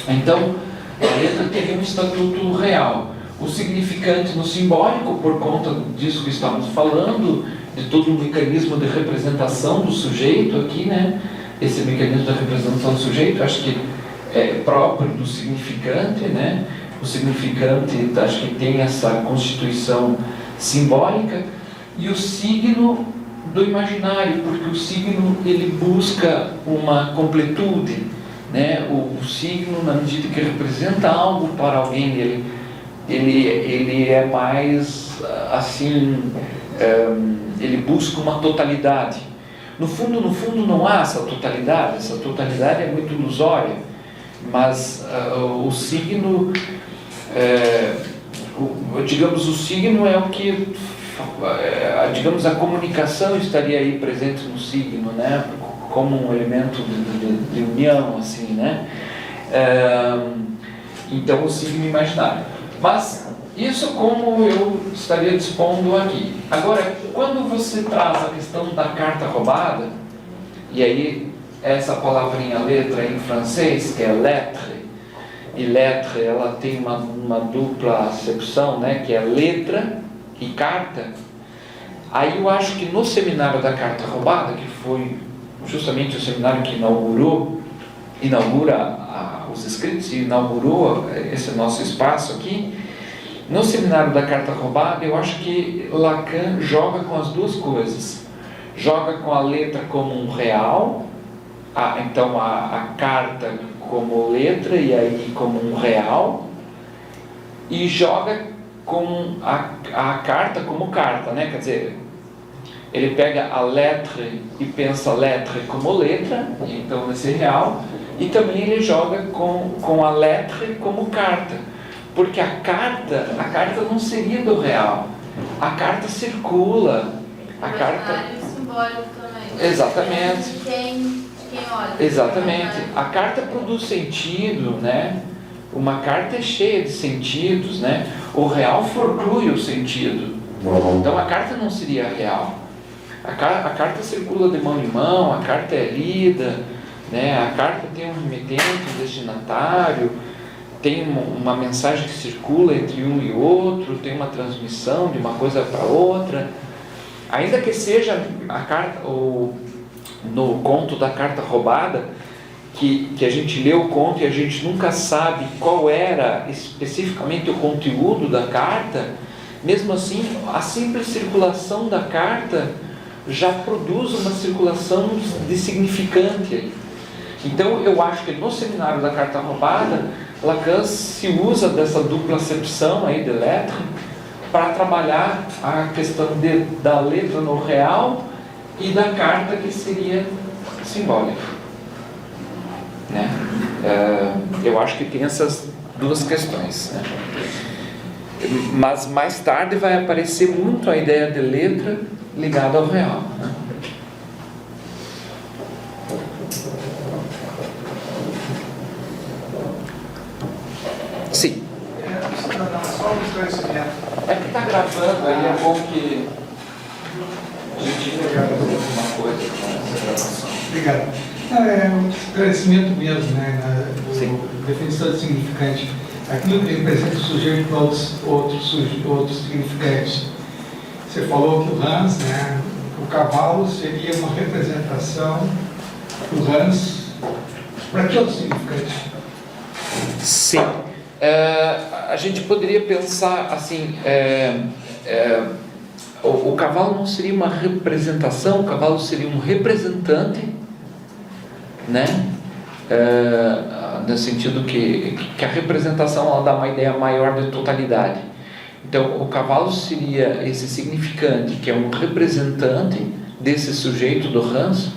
Então, a letra teria um estatuto real. O significante no simbólico, por conta disso que estamos falando, de todo um mecanismo de representação do sujeito aqui, né? Esse mecanismo de representação do sujeito, acho que é próprio do significante, né? O significante, acho que tem essa constituição simbólica, e o signo do imaginário, porque o signo ele busca uma completude, né? O signo, na medida que representa algo para alguém, ele é mais assim, ele busca uma totalidade. No fundo não há essa totalidade é muito ilusória, mas o signo, digamos, o signo é o que, digamos, a comunicação estaria aí presente no signo, né? Como um elemento de união, assim, né? Então, o signo imaginário. Mas isso como eu estaria dispondo aqui. Agora, quando você traz a questão da carta roubada, e aí essa palavrinha letra em francês, que é lettre, e lettre ela tem uma dupla acepção, né, que é letra e carta. Aí eu acho que no seminário da carta roubada, que foi justamente o seminário que inaugura os escritos e inaugurou esse nosso espaço aqui, no seminário da carta roubada, eu acho que Lacan joga com as duas coisas. Joga com a letra como um real, então a carta como letra e aí como um real, e joga com a carta como carta, né? Quer dizer, ele pega a lettre e pensa a lettre como letra, então nesse real, e também ele joga com a lettre como carta. Porque a carta não seria do real. A carta circula. A carta simbólico também. Exatamente. De quem olha. Exatamente. A carta produz sentido, né? Uma carta é cheia de sentidos, né? O real forclui o sentido. Então a carta não seria real. A carta circula de mão em mão, a carta é lida, né? A carta tem um remetente, um destinatário, tem uma mensagem que circula entre um e outro, tem uma transmissão de uma coisa para outra. Ainda que seja a carta, no conto da carta roubada, que a gente lê o conto e a gente nunca sabe qual era especificamente o conteúdo da carta, mesmo assim, a simples circulação da carta já produz uma circulação de significante. Então, eu acho que no seminário da carta roubada, Lacan se usa dessa dupla acepção aí de letra para trabalhar a questão da letra no real e da carta que seria simbólica, né? Eu acho que tem essas duas questões, né? Mas mais tarde vai aparecer muito a ideia de letra ligada ao real, né? Sim. Só um esclarecimento. É que está gravando, aí é bom que a gente veja alguma coisa com essa gravação. Obrigado. É um esclarecimento mesmo, né? Na definição de significante. Aquilo que representa o sujeito para outros significantes. Você falou que o Hans, né, o cavalo, seria uma representação do Hans para que outros significantes? Sim. A gente poderia pensar assim, o cavalo não seria uma representação, o cavalo seria um representante, né? No sentido que a representação ela dá uma ideia maior de totalidade. Então o cavalo seria esse significante que é um representante desse sujeito do Hans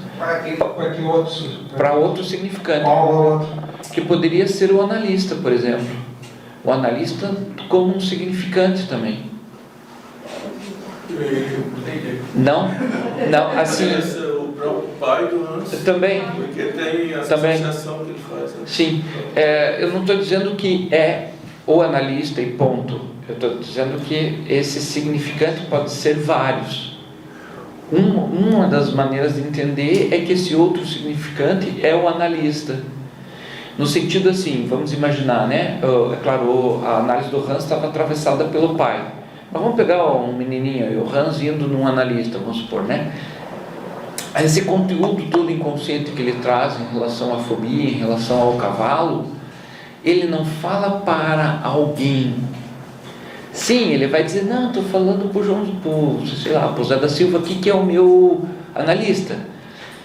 para outro significante, que poderia ser o analista, por exemplo. O analista como um significante também. Não, assim. O próprio pai do Hans. Também. Porque tem a Também. associação que ele faz. Né? Sim. Eu não estou dizendo que é o analista e ponto. Eu estou dizendo que esse significante pode ser vários. Uma das maneiras de entender é que esse outro significante é o analista. No sentido assim, vamos imaginar, né? É claro, a análise do Hans estava atravessada pelo pai. Mas vamos pegar um menininho e o Hans indo num analista, vamos supor, né? Esse conteúdo todo inconsciente que ele traz em relação à fobia, em relação ao cavalo, ele não fala para alguém. Sim, ele vai dizer, não, estou falando para o Zé da Silva aqui, que é o meu analista.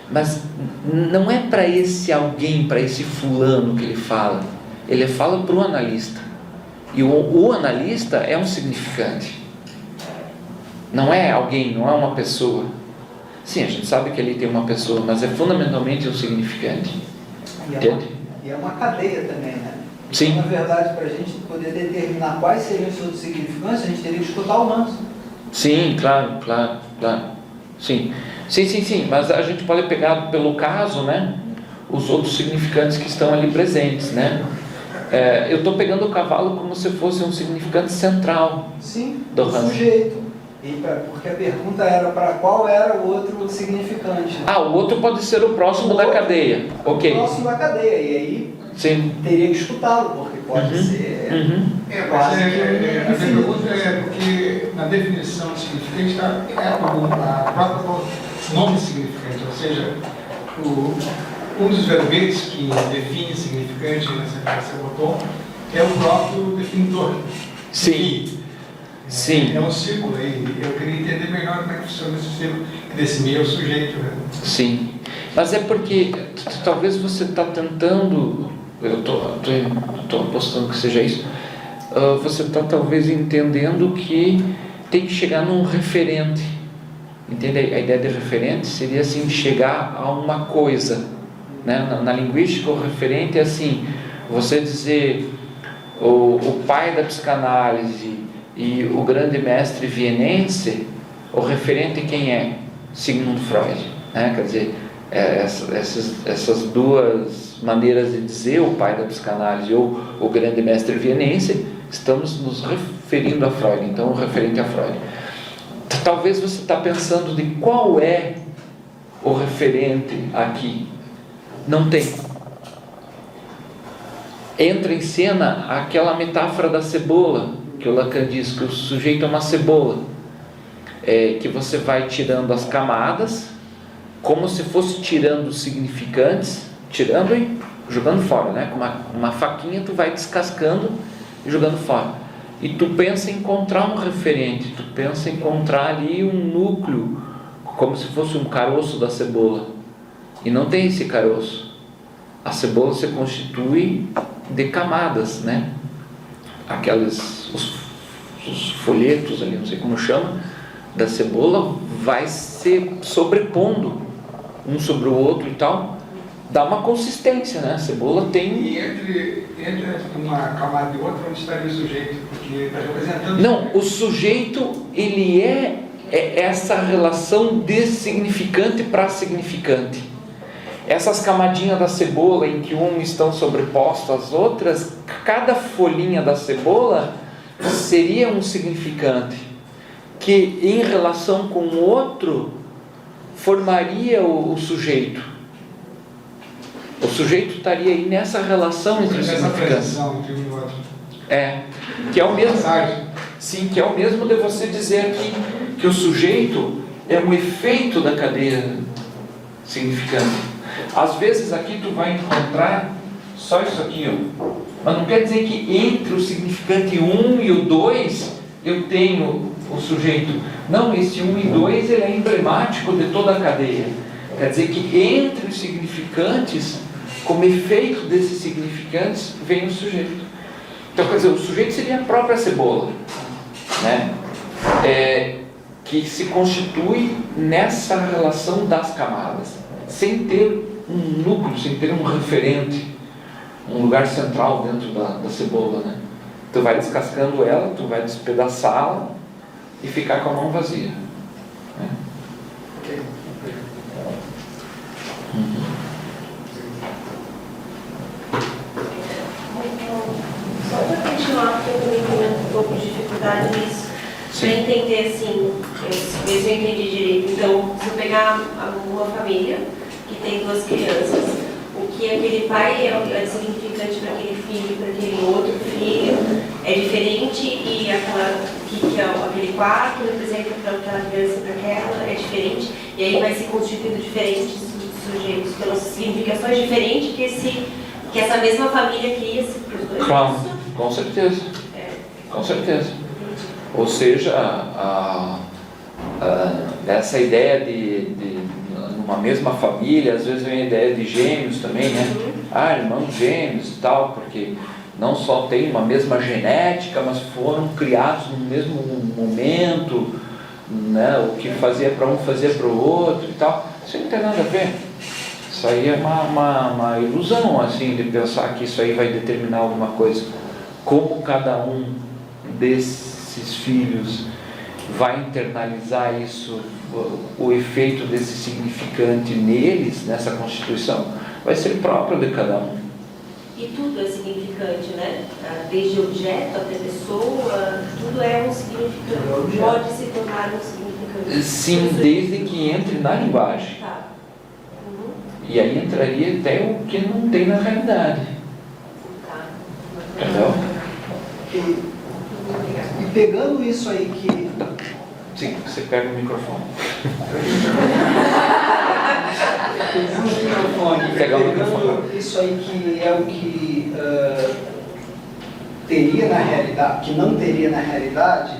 Mas não é para esse alguém, para esse fulano que ele fala. Ele fala para o analista. E o analista é um significante. Não é alguém, não é uma pessoa. Sim, a gente sabe que ali tem uma pessoa, mas é fundamentalmente um significante. Entende? E é uma cadeia também, né? Sim. Então, na verdade, para a gente poder determinar quais seriam os seus significantes, a gente teria que escutar o Hans. Sim, claro. Sim, mas a gente pode pegar pelo caso, né, os outros significantes que estão ali presentes, né? Eu estou pegando o cavalo como se fosse um significante central. Sim, do Hans. Sujeito. Porque a pergunta era para qual era o outro significante. O outro pode ser o próximo da cadeia. Ok. O próximo da cadeia, e aí sim, teria que escutá-lo, porque pode ser. Mas a pergunta é porque na definição de significante está a própria nome significante, ou seja, um dos verbetes que define significante nessa que você botou é o próprio definidor. Sim. É um círculo aí. Eu queria entender melhor como é que funciona esse círculo, que desse meio é o sujeito, né? Sim. Mas é porque talvez você está tentando, eu estou apostando que seja isso, você está talvez entendendo que tem que chegar num referente. Entende? A ideia de referente seria assim, chegar a uma coisa, né? Na linguística, o referente é assim, você dizer o pai da psicanálise e o grande mestre vienense, o referente quem é? Sigmund Freud, né? Quer dizer, essas duas maneiras de dizer o pai da psicanálise ou o grande mestre vienense, estamos nos referindo a Freud, então o referente a Freud. Talvez você está pensando de qual é o referente aqui. Não tem. Entra em cena aquela metáfora da cebola, que o Lacan diz que o sujeito é uma cebola, que você vai tirando as camadas, como se fosse tirando os significantes, tirando e jogando fora, né? Com uma faquinha tu vai descascando e jogando fora. E tu pensa em encontrar um referente, tu pensa em encontrar ali um núcleo, como se fosse um caroço da cebola. E não tem esse caroço. A cebola se constitui de camadas, né? Os folhetos ali, não sei como chama, da cebola vai se sobrepondo um sobre o outro e tal, dá uma consistência, né? A cebola tem... E entre uma camada e outra, onde estaria o sujeito? Porque ele está representando... Não, o sujeito, ele é essa relação de significante para significante. Essas camadinhas da cebola em que uma estão sobrepostas às outras, cada folhinha da cebola seria um significante que em relação com o outro formaria o sujeito. O sujeito estaria aí nessa relação entre os significantes. Entre um e outro. Que é o mesmo. Sim, que é o mesmo de você dizer que o sujeito é um efeito da cadeia significante. Às vezes aqui tu vai encontrar só isso aqui, ó. Mas não quer dizer que entre o significante 1 e o 2 eu tenho o sujeito. Não, esse 1 e 2 ele é emblemático de toda a cadeia. Quer dizer que entre os significantes, como efeito desses significantes, vem o sujeito. Então, quer dizer, o sujeito seria a própria cebola, né? Que se constitui nessa relação das camadas, sem ter um núcleo, sem ter um referente, um lugar central dentro da cebola, né? Tu vai descascando ela, tu vai despedaçá-la e ficar com a mão vazia, né? Só para continuar, porque eu também tenho um pouco de dificuldade nisso, para entender assim, ver se eu entendi direito. Então, se eu pegar uma família que tem 2 crianças, o que aquele pai é significante para aquele filho, para aquele outro filho, é diferente, e aquele quarto representa para aquela criança e para aquela, é diferente, e aí vai se constituindo diferentes sujeitos, pelas significações diferentes que essa mesma família cria para os dois. Claro, com certeza. Com certeza. Ou seja, essa ideia de numa mesma família, às vezes vem a ideia de gêmeos também, né? Irmãos gêmeos e tal, porque não só tem uma mesma genética, mas foram criados no mesmo momento, né? O que fazia para um fazia para o outro e tal. Isso não tem nada a ver. Isso aí é uma ilusão, assim, de pensar que isso aí vai determinar alguma coisa. Como cada um desses filhos vai internalizar isso, o efeito desse significante neles, nessa constituição, vai ser próprio de cada um. E tudo é significante, né? Desde objeto até pessoa, tudo é um significante. Pode se tornar um significante. Sim, desde que entre na linguagem. Tá. E aí entraria até o que não tem na realidade. Tá. Entendeu? E pegando isso aí que... Sim, você pega o microfone. Pegando isso aí que é o que teria na realidade, que não teria na realidade,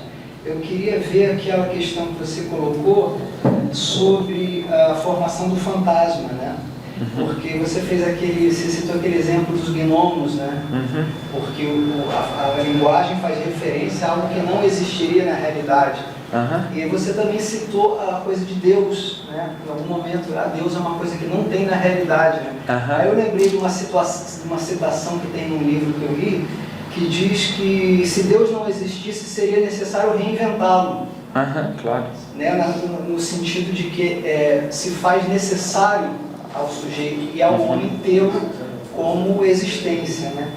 eu queria ver aquela questão que você colocou sobre a formação do fantasma, né? Porque você citou aquele exemplo dos gnomos, né? Porque a linguagem faz referência a algo que não existiria na realidade. E você também citou a coisa de Deus, né? Em algum momento, Deus é uma coisa que não tem na realidade, né? Aí eu lembrei de uma citação que tem num livro que eu li, que diz que se Deus não existisse, seria necessário reinventá-lo. Claro. Né? No sentido de que se faz necessário ao sujeito e ao homem tê-lo como existência, né?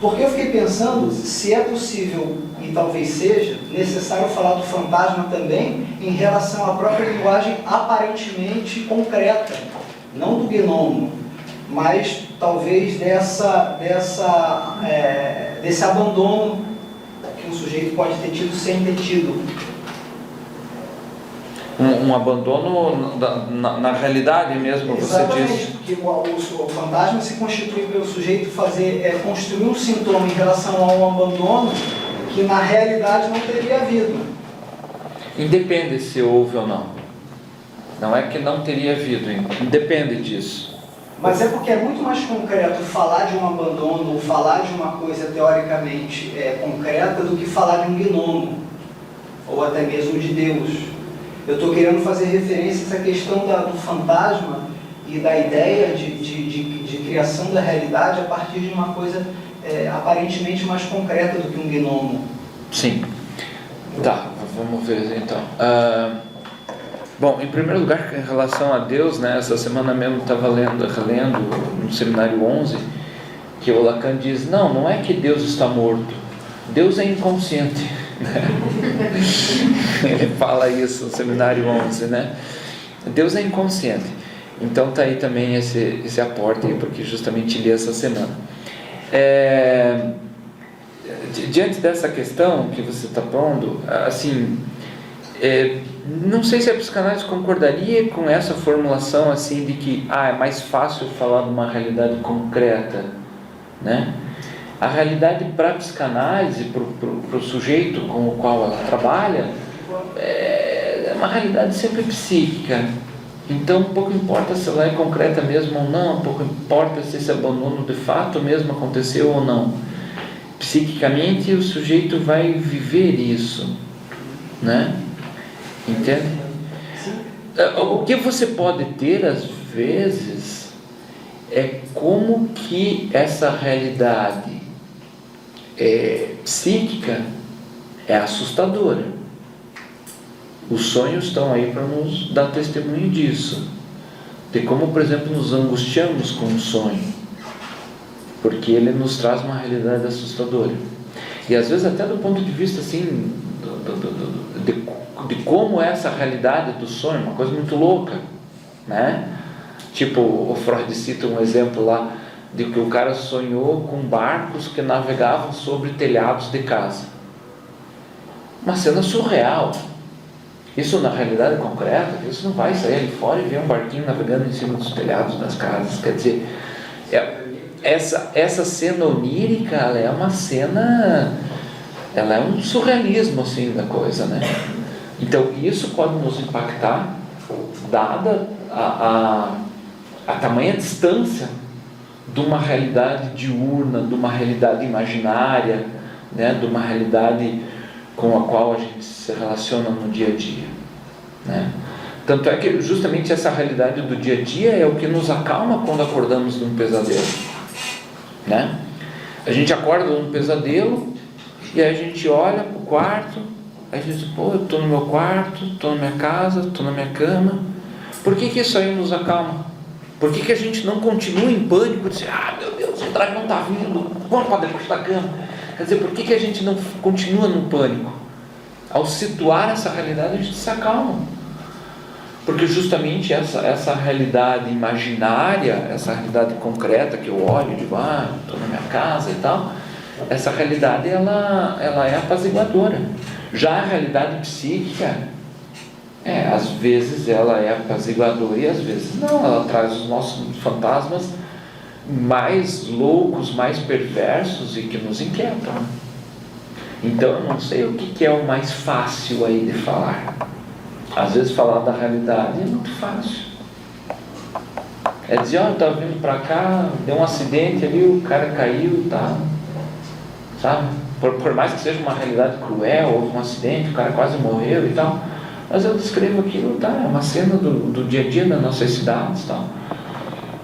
Porque eu fiquei pensando se é possível, e talvez seja, necessário falar do fantasma também em relação à própria linguagem aparentemente concreta, não do gnomo, mas talvez desse abandono que um sujeito pode ter tido sem ter tido. Um abandono na realidade mesmo, Exatamente, você diz. porque o fantasma se constitui pelo sujeito construir um sintoma em relação a um abandono que na realidade não teria havido. Independe se houve ou não. Não é que não teria havido, independe disso. Mas é porque é muito mais concreto falar de um abandono ou falar de uma coisa teoricamente concreta do que falar de um gnomo, ou até mesmo de Deus. Eu estou querendo fazer referência a essa questão do fantasma e da ideia de criação da realidade a partir de uma coisa aparentemente mais concreta do que um gnomo. Sim. Tá, vamos ver então. Bom, em primeiro lugar, em relação a Deus, né, essa semana mesmo estava relendo no Seminário 11, que o Lacan diz, não é que Deus está morto, Deus é inconsciente. Ele fala isso no Seminário 11, né? Deus é inconsciente. Então está aí também esse aporte, aí, porque justamente li essa semana. Diante dessa questão que você está pondo, assim, não sei se a psicanálise concordaria com essa formulação assim de que é mais fácil falar de uma realidade concreta, né? A realidade para a psicanálise, para o sujeito com o qual ela trabalha, é uma realidade sempre psíquica. Então, pouco importa se ela é concreta mesmo ou não, pouco importa se esse abandono de fato mesmo aconteceu ou não. Psiquicamente, o sujeito vai viver isso, né? Entende? O que você pode ter, às vezes, é como que essa realidade psíquica é assustadora. Os sonhos estão aí para nos dar testemunho disso, de como, por exemplo, nos angustiamos com um sonho, porque ele nos traz uma realidade assustadora. E às vezes até do ponto de vista assim, de como é essa realidade do sonho, uma coisa muito louca, né? Tipo, o Freud cita um exemplo lá de que o cara sonhou com barcos que navegavam sobre telhados de casa. Uma cena surreal. Isso na realidade concreta, isso não vai sair ali fora e ver um barquinho navegando em cima dos telhados das casas. Quer dizer, essa cena onírica, ela é uma cena, ela é um surrealismo assim da coisa, né? Então isso pode nos impactar, dada a tamanha distância de uma realidade diurna, de uma realidade imaginária, né? De uma realidade com a qual a gente se relaciona no dia a dia, né? Tanto é que justamente essa realidade do dia a dia é o que nos acalma quando acordamos de um pesadelo, né? A gente acorda de um pesadelo e aí a gente olha para o quarto, aí a gente diz, eu estou no meu quarto, estou na minha casa, estou na minha cama. Por que isso aí nos acalma? Por que a gente não continua em pânico, diz, meu Deus, o dragão está vindo, vamos para debaixo da cama? Quer dizer, por que a gente não continua no pânico? Ao situar essa realidade, a gente se acalma. Porque justamente essa realidade imaginária, essa realidade concreta que eu olho e digo, estou na minha casa e tal, essa realidade ela é apaziguadora. Já a realidade psíquica, às vezes ela é apaziguadora e às vezes não, ela traz os nossos fantasmas mais loucos, mais perversos e que nos inquietam. Então eu não sei o que é o mais fácil aí de falar. Às vezes falar da realidade é muito fácil. É dizer, eu estava vindo para cá, deu um acidente ali, o cara caiu, tá? Sabe? Por mais que seja uma realidade cruel, houve um acidente, o cara quase morreu e tal, mas eu descrevo aquilo, tá? É uma cena do dia a dia das nossas cidades e tal.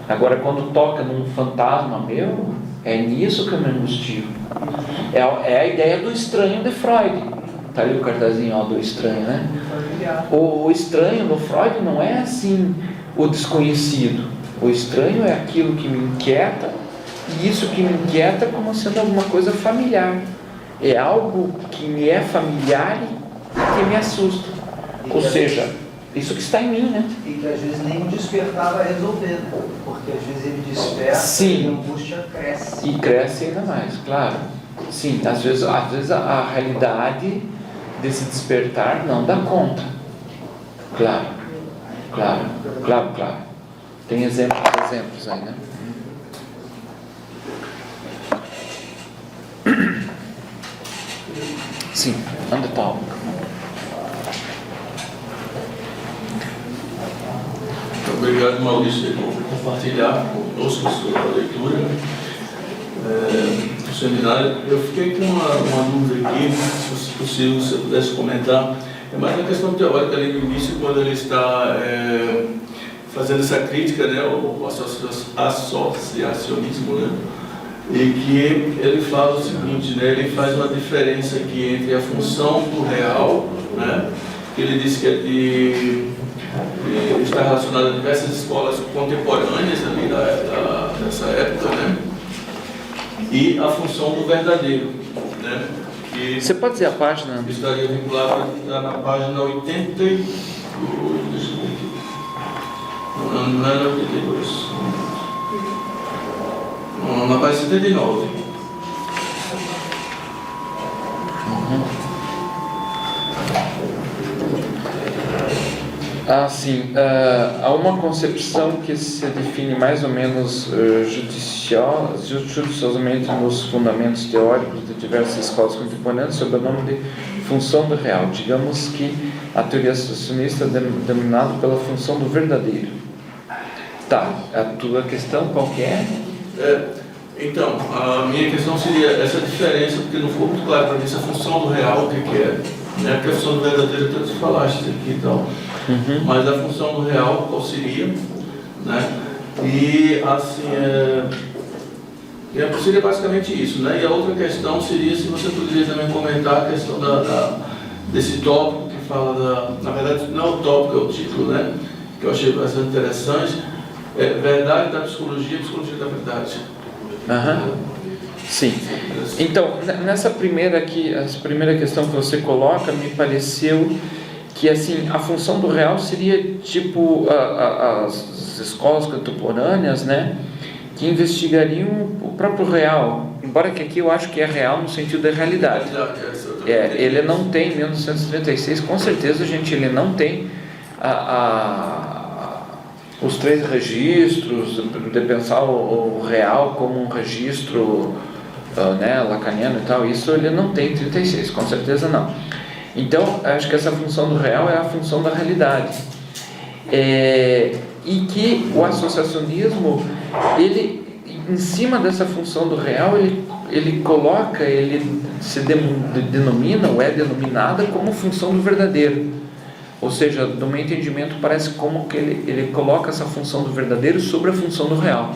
Agora, quando toca num fantasma meu, é nisso que eu me angustio. É a ideia do estranho de Freud. Está ali o cartazinho do estranho, né? O estranho no Freud não é assim o desconhecido. O estranho é aquilo que me inquieta, e isso que me inquieta como sendo alguma coisa familiar. É algo que me é familiar e que me assusta. Ou seja, isso que está em mim, né? E que às vezes nem o despertar vai resolver, né? Porque às vezes ele desperta. Sim. E a angústia cresce. E cresce ainda mais, claro. Sim, às vezes a realidade desse despertar não dá conta. Claro. Tem exemplos aí, né? Sim, onde está? Obrigado, Maurício, por compartilhar conosco a sua leitura do seminário. Eu fiquei com uma dúvida aqui, se possível, se eu pudesse comentar. É mais uma questão teórica ali no início, quando ele está fazendo essa crítica, né, o associacionismo, né, e que ele fala o seguinte, né, ele faz uma diferença aqui entre a função do real, né, que ele diz que está relacionado a diversas escolas contemporâneas ali dessa época, né, e a função do verdadeiro, né, que Você pode dizer a página? estaria vinculado na página 82, não é na 82, na página 79. Sim. Há uma concepção que se define mais ou menos judiciosamente nos fundamentos teóricos de diversas escolas contemporâneas sob o nome de função do real. Digamos que a teoria associacionista é denominada pela função do verdadeiro. Tá, a tua questão qual que é? Então, a minha questão seria essa diferença, porque não ficou muito claro para mim essa função do real, o que é, né? Porque a função do verdadeiro, tanto falaste aqui e tal. Mas a função do real, qual seria, né? E assim, seria basicamente isso, né? E a outra questão seria se você poderia também comentar a questão desse tópico que fala na verdade não é o tópico, é o título, né? Que eu achei bastante interessante, verdade da psicologia e psicologia da verdade. Sim. Então, nessa primeira questão que você coloca, me pareceu que assim, a função do real seria tipo as escolas contemporâneas, né, que investigariam o próprio real, embora que aqui eu acho que é real no sentido da realidade. Ele não tem, em 1936, com certeza, gente, ele não tem os 3 registros, de pensar o real como um registro né, lacaniano e tal, isso ele não tem em 36, com certeza não. Então, acho que essa função do real é a função da realidade. E que o associacionismo, ele, em cima dessa função do real, ele coloca, ele se denomina, ou é denominada como função do verdadeiro. Ou seja, do meu entendimento, parece como que ele coloca essa função do verdadeiro sobre a função do real.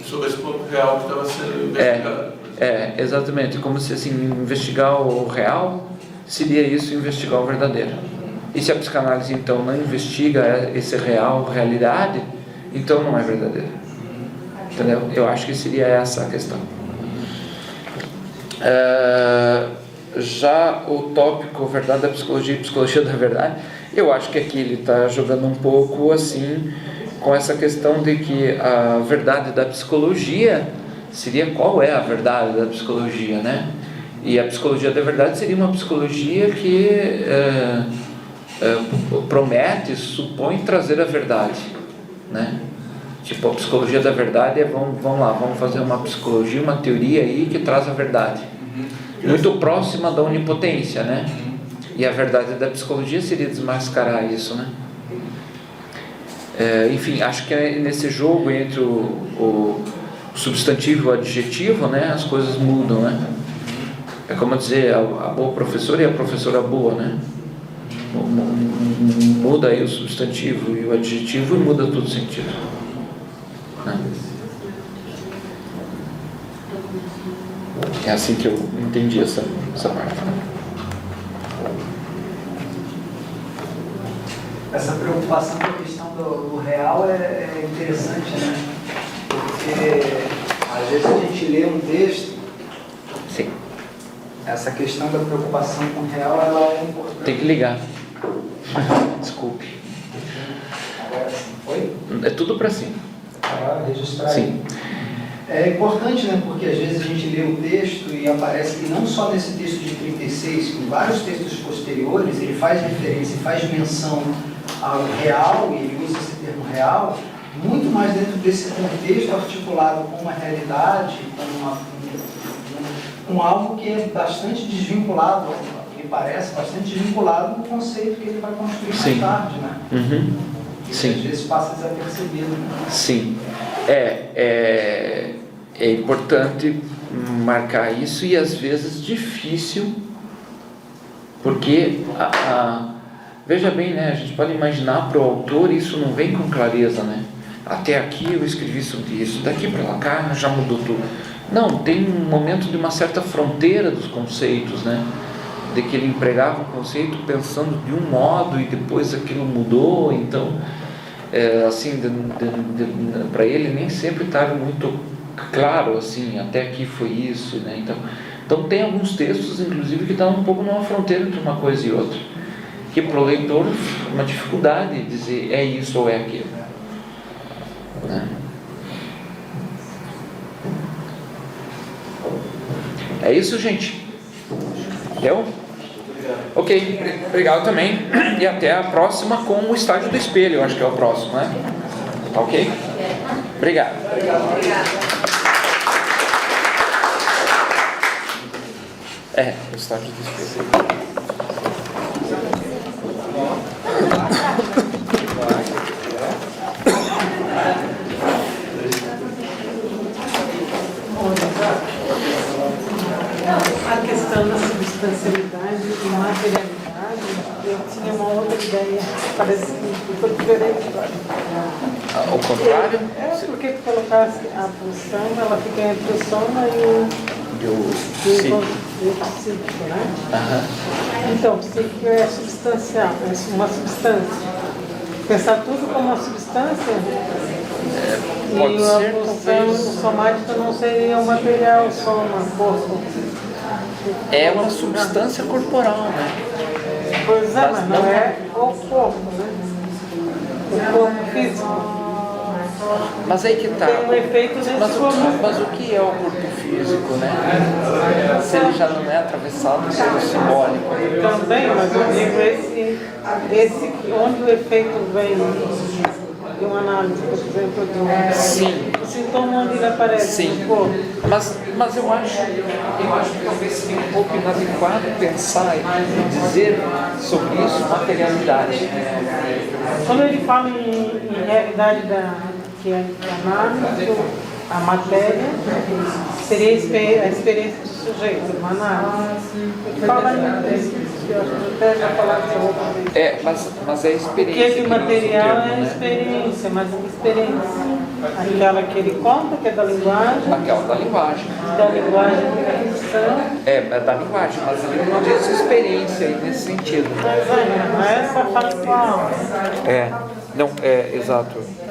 Sobre esse ponto real que estava sendo investigado. Exatamente. Como se assim, investigar o real seria isso, investigar o verdadeiro. E se a psicanálise então não investiga esse real, realidade, então não é verdadeiro. Entendeu? Eu acho que seria essa a questão. Já o tópico verdade da psicologia e psicologia da verdade, eu acho que aqui ele está jogando um pouco assim com essa questão de que a verdade da psicologia seria qual é a verdade da psicologia, né? E a psicologia da verdade seria uma psicologia que promete, supõe trazer a verdade, né? Tipo, a psicologia da verdade é, vamos fazer uma psicologia, uma teoria aí que traz a verdade. Muito próxima da onipotência, né? E a verdade da psicologia seria desmascarar isso, né? Enfim, acho que nesse jogo entre o substantivo e o adjetivo, né, as coisas mudam, né? É como dizer a boa professora e a professora boa, né? Muda aí o substantivo e o adjetivo e muda todo o sentido, né? É assim que eu entendi essa parte. Essa preocupação com a questão do real é interessante, né? Porque às vezes a gente lê um texto. Sim. Essa questão da preocupação com o real, ela é importante. Tem que ligar. Desculpe. Agora sim, foi? É tudo para cima. Registrar. Sim. É importante, né? Porque às vezes a gente lê um texto e aparece que não só nesse texto de 36, em vários textos posteriores, ele faz referência, faz menção ao real, e ele usa esse termo real, muito mais dentro desse contexto articulado com uma realidade, com algo que é bastante desvinculado, me parece, bastante desvinculado do conceito que ele vai construir mais tarde, né? Isso às vezes passa desapercebido. Sim, é importante marcar isso e às vezes difícil, porque veja bem, né, a gente pode imaginar para o autor isso não vem com clareza, né? Até aqui eu escrevi sobre isso, daqui para lá cá já mudou tudo. Não, tem um momento de uma certa fronteira dos conceitos, né? De que ele empregava o conceito pensando de um modo e depois aquilo mudou, então assim, para ele nem sempre estava muito claro, assim, até aqui foi isso, né? Então tem alguns textos, inclusive, que estão um pouco numa fronteira entre uma coisa e outra, que para o leitor é uma dificuldade de dizer é isso ou é aquilo, né? É isso, gente? Deu? Ok, obrigado também. E até a próxima com o estágio do espelho, eu acho que é o próximo, né? Ok? Obrigado. O estágio do espelho. A questão da substancialidade e materialidade, eu tinha uma outra ideia, parece que foi diferente agora. Ao contrário? Porque tu colocasse a pulsão, ela fica entre o soma e o psíquico, né? Então, o psíquico é substancial, é uma substância. Pensar tudo como uma substância, pode e ser, a pulsão somática não seria o material, soma, corpo. É uma substância corporal, né? Pois é, mas não é o corpo, né? O corpo físico. Mas aí que está. Tem um efeito nesse corpo. Mas o que é o corpo físico, né? Se ele já não é atravessado pelo simbólico. Também, mas eu digo esse onde o efeito vem de uma análise, por exemplo, do sintoma onde ele aparece no corpo. Mas eu acho que talvez seria um pouco inadequado pensar e dizer sobre isso materialidade. Quando ele fala em realidade que é a análise, a matéria seria a experiência do sujeito, uma análise. Ele fala isso, eu acho que até já falaram de outra vez. Mas é a experiência. Porque de material é a experiência, mas a experiência. Aquela que ele conta, que é da linguagem. Aquela da linguagem. Da linguagem da função. É da linguagem, mas ele não diz experiência aí nesse sentido. Mas não é só factual. Não, exato.